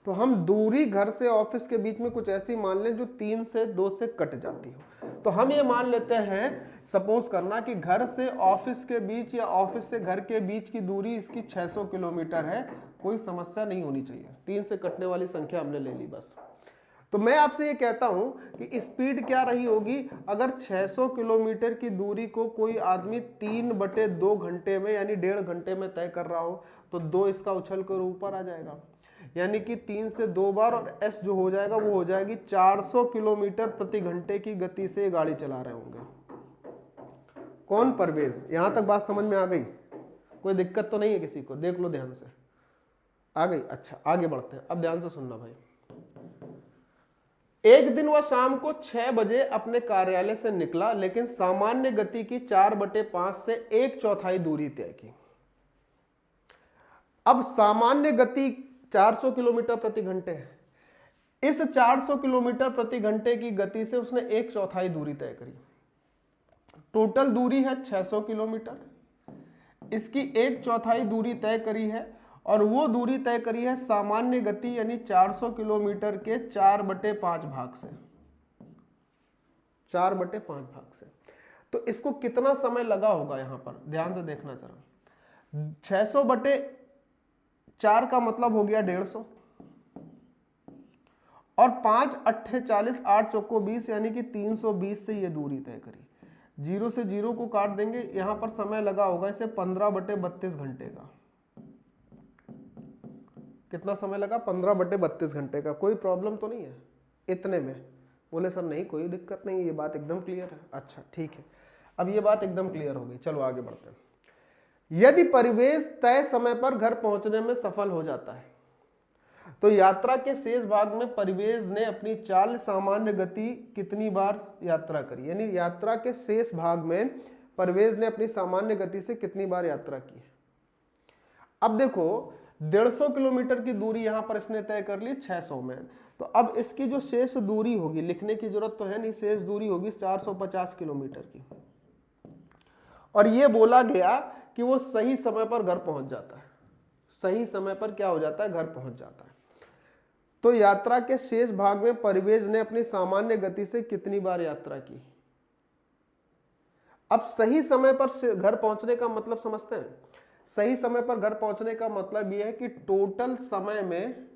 तो हम दूरी घर से ऑफिस के बीच में कुछ ऐसी मान लें जो 3 से 2 से कट जाती हो। तो हम ये मान लेते हैं, सपोज करना कि घर से ऑफिस के बीच या ऑफिस से घर के बीच की दूरी इसकी 600 किलोमीटर है। कोई समस्या नहीं होनी चाहिए, 3 से कटने वाली संख्या हमने ले ली बस। तो मैं आपसे ये कहता हूं कि स्पीड क्या रही होगी, अगर 600 किलोमीटर की दूरी को कोई आदमी 3/2 घंटे में यानी 1.5 घंटे में तय कर रहा हो, तो 2 इसका उछल कर ऊपर आ जाएगा, यानी कि 3 से 2 बार, और एस जो हो जाएगा वो हो जाएगी 400 किलोमीटर प्रति घंटे की गति से गाड़ी चला रहे होंगे। कौन? परवेज। यहां तक बात समझ में आ गई? कोई दिक्कत तो नहीं है किसी को? देख लो ध्यान से, आ गई? अच्छा, आगे बढ़ते हैं। अब ध्यान से सुनना भाई। एक दिन वह शाम को 6 बजे अपने कार्यालय से निकला, लेकिन सामान्य गति की 4/5 से 1/4 दूरी तय की। अब सामान्य गति 400 किलोमीटर प्रति घंटे है। इस 400 किलोमीटर प्रति घंटे की गति से उसने 1/4 दूरी तय करी। टोटल दूरी है 600 किलोमीटर, इसकी 1/4 दूरी तय करी है, और वो दूरी तय करी है सामान्य गति यानी 400 किलोमीटर के 4/5 भाग से, 4/5 भाग से। तो इसको कितना समय लगा होगा? यहां पर ध्यान से देखना जरा। 600/4 का मतलब हो गया 150, और 5 8 40, 8 चौको 20, यानी कि 320 से ये दूरी तय करी। 0 से 0 को काट देंगे, यहां पर समय लगा होगा इसे 15/32 घंटे का। कितना समय लगा? 15/32 घंटे का। कोई प्रॉब्लम तो नहीं है इतने में? बोले सर नहीं, कोई दिक्कत नहीं है, ये बात एकदम क्लियर है। अच्छा ठीक है, अब ये बात एकदम क्लियर हो गई। चलो आगे बढ़ते हैं। यदि परिवेश तय समय पर घर पहुंचने में सफल हो जाता है, तो यात्रा के शेष भाग में परिवेश ने अपनी चाल सामान्य गति कितनी बार यात्रा करी, यानी यात्रा के शेष भाग में परिवेश ने अपनी सामान्य गति से कितनी बार यात्रा की है। अब देखो 150 किलोमीटर की दूरी यहां पर इसने तय कर ली 600 में, तो अब इसकी जो शेष दूरी होगी, लिखने की जरूरत तो है नहीं, शेष दूरी होगी 450 किलोमीटर की। और ये बोला गया कि वो सही समय पर घर पहुंच जाता है। सही समय पर क्या हो जाता है? घर पहुंच जाता है। तो यात्रा के शेष भाग में परिवेश ने अपनी सामान्य गति से कितनी बार यात्रा की। अब सही समय पर घर पहुंचने का मतलब समझते हैं? सही समय पर घर पहुंचने का मतलब यह है कि टोटल समय में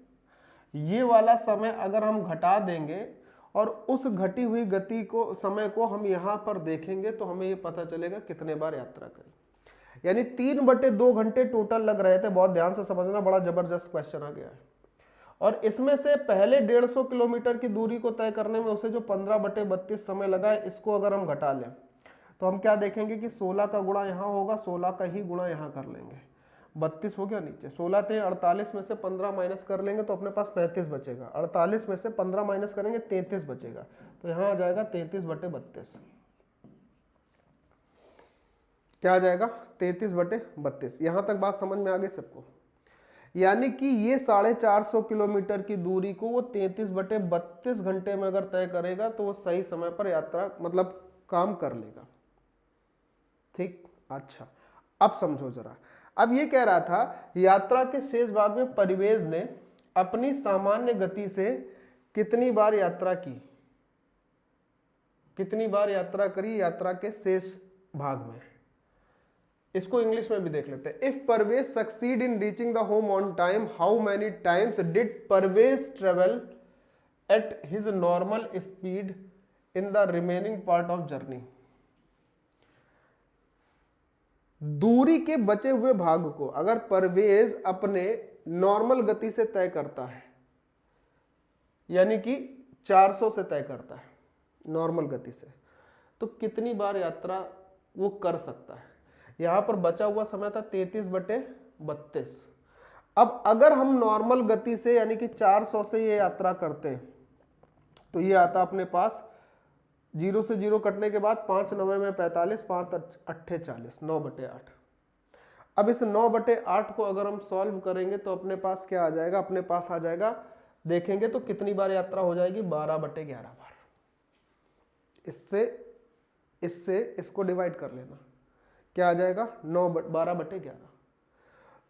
ये वाला समय अगर हम घटा देंगे और उस घटी हुई गति को, समय को हम यहां पर देखेंगे, तो हमें ये पता चलेगा कितने बार यात्रा करी। यानी 3/2 घंटे टोटल लग रहे थे। बहुत ध्यान से समझना, बड़ा जबरदस्त क्वेश्चन आ गया है। और इसमें से पहले 150 किलोमीटर की दूरी को तय करने में उसे जो 15/32 समय लगा है, इसको अगर हम घटा लें तो हम क्या देखेंगे कि 16 का गुणा यहाँ होगा, 16 का ही गुणा यहाँ कर लेंगे, 32 हो गया नीचे। 16 थे 48 में से 15 माइनस कर लेंगे तो अपने पास 35 बचेगा। 48 में से 15 माइनस करेंगे 33 बचेगा, तो यहाँ आ जाएगा 33/32। क्या आ जाएगा? 33/32। यहां तक बात समझ में आ गई सबको? यानी कि ये 450 किलोमीटर की दूरी को वो 33/32 घंटे में अगर तय करेगा तो वो सही समय पर यात्रा मतलब काम कर लेगा। ठीक, अच्छा अब समझो जरा। अब ये कह रहा था यात्रा के शेष भाग में परिवेश ने अपनी सामान्य गति से कितनी बार यात्रा की, कितनी बार यात्रा करी यात्रा के शेष भाग में। इसको इंग्लिश में भी देख लेते हैं। If Parvez succeed in reaching the home on time, how many times did Parvez travel at his normal speed in the remaining part of journey. दूरी के बचे हुए भाग को अगर परवेज अपने नॉर्मल गति से तय करता है, यानी कि 400 से तय करता है नॉर्मल गति से, तो कितनी बार यात्रा वो कर सकता है। यहां पर बचा हुआ समय था 33/32। अब अगर हम नॉर्मल गति से यानी कि 400 से ये यात्रा करते हैं तो ये आता अपने पास 0 से 0 कटने के बाद 5 9 में 45, 5 8 40, 9/8। अब इस 9/8 को अगर हम सॉल्व करेंगे तो अपने पास क्या आ जाएगा, अपने पास आ जाएगा, देखेंगे तो कितनी बार यात्रा हो जाएगी, 12/11 बार। इससे इसको डिवाइड कर लेना, क्या आ जाएगा, 12/11।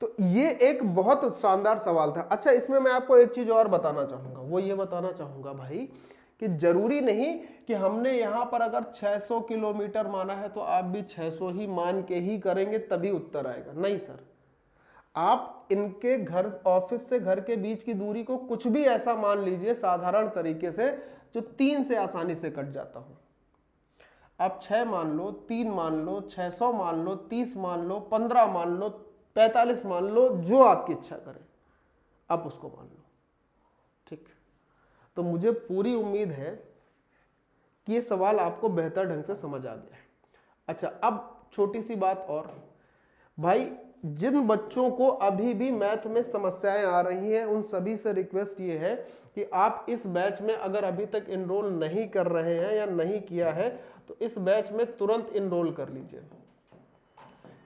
तो ये एक बहुत शानदार सवाल था। अच्छा, इसमें मैं आपको एक चीज और बताना चाहूंगा, वो ये बताना चाहूंगा भाई कि जरूरी नहीं कि हमने यहां पर अगर 600 किलोमीटर माना है तो आप भी 600 ही मान के ही करेंगे तभी उत्तर आएगा। नहीं सर, आप इनके घर, ऑफिस से घर के बीच की दूरी को कुछ भी ऐसा मान लीजिए साधारण तरीके से जो 3 से आसानी से कट जाता हो। आप 6 मान लो, 3 मान लो, 600 मान लो, 30 मान लो, 15 मान लो, 45 मान लो, जो आपकी इच्छा करे आप उसको मान लो। ठीक, तो मुझे पूरी उम्मीद है कि ये सवाल आपको बेहतर ढंग से समझ आ गया है। अच्छा, अब छोटी सी बात और, भाई जिन बच्चों को अभी भी मैथ में समस्याएं आ रही हैं उन सभी से रिक्वेस्ट ये है कि आप इस बैच में अगर अभी तक इनरोल नहीं कर रहे हैं या नहीं किया है तो इस बैच में तुरंत इनरोल कर लीजिए,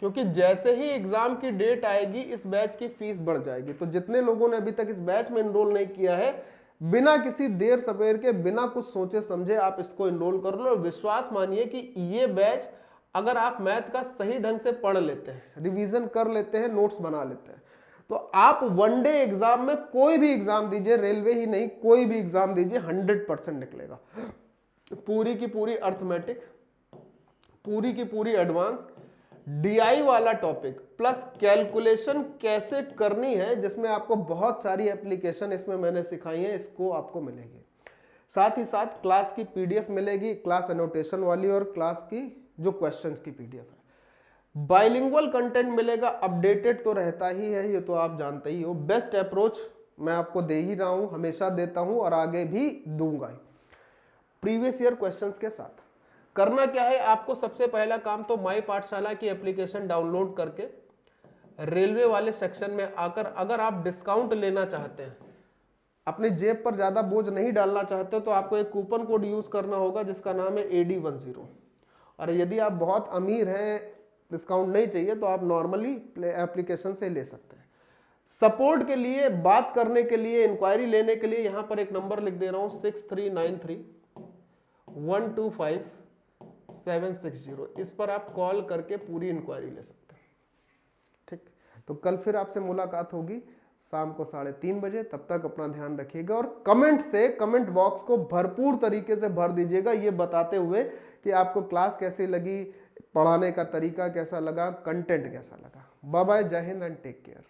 क्योंकि जैसे ही एग्जाम की डेट आएगी इस बैच की फीस बढ़ जाएगी। तो जितने लोगों ने अभी तक इस बैच में इनरोल नहीं किया है, बिना किसी देर सवेर के, बिना कुछ सोचे समझे आप इसको इनरोल कर लो। और विश्वास मानिए कि ये बैच अगर आप मैथ का सही ढंग से पढ़ लेते हैं, रिवीजन कर लेते हैं, नोट्स बना लेते हैं, तो आप वनडे एग्जाम में कोई भी एग्जाम दीजिए, रेलवे ही नहीं कोई भी एग्जाम दीजिए, 100% निकलेगा। पूरी की पूरी अर्थमेटिक, पूरी की पूरी एडवांस, डीआई वाला टॉपिक प्लस कैलकुलेशन कैसे करनी है, जिसमें आपको बहुत सारी एप्लीकेशन इसमें मैंने सिखाई है, इसको आपको मिलेगी। साथ ही साथ क्लास की पीडीएफ मिलेगी, क्लास एनोटेशन वाली, और क्लास की जो क्वेश्चंस की पीडीएफ है। बाइलिंगुअल कंटेंट मिलेगा, अपडेटेड तो रहता ही है, ये तो आप जानते ही हो। बेस्ट अप्रोच मैं आपको दे ही रहा हूं, हमेशा देता हूं और आगे भी दूंगा। प्रीवियस ईयर क्वेश्चंस के साथ करना क्या है आपको, सबसे पहला काम तो माई पाठशाला की एप्लीकेशन डाउनलोड करके रेलवे वाले सेक्शन में आकर, अगर आप डिस्काउंट लेना चाहते हैं, अपने जेब पर ज्यादा बोझ नहीं डालना चाहते, तो आपको एक कूपन कोड यूज करना होगा जिसका नाम है AD10। और यदि आप बहुत अमीर हैं, डिस्काउंट नहीं चाहिए, तो आप नॉर्मली एप्लीकेशन से ले सकते हैं। सपोर्ट के लिए, बात करने के लिए, इंक्वायरी लेने के लिए यहां पर एक नंबर लिख दे रहा हूं, 6393125760। इस पर आप कॉल करके पूरी इंक्वायरी ले सकते हैं। ठीक, तो कल फिर आपसे मुलाकात होगी शाम को 3:30 बजे। तब तक अपना ध्यान रखिएगा और कमेंट बॉक्स को भरपूर तरीके से भर दीजिएगा, ये बताते हुए कि आपको क्लास कैसी लगी, पढ़ाने का तरीका कैसा लगा, कंटेंट कैसा लगा। बाय बाय, जय हिंद एंड टेक केयर।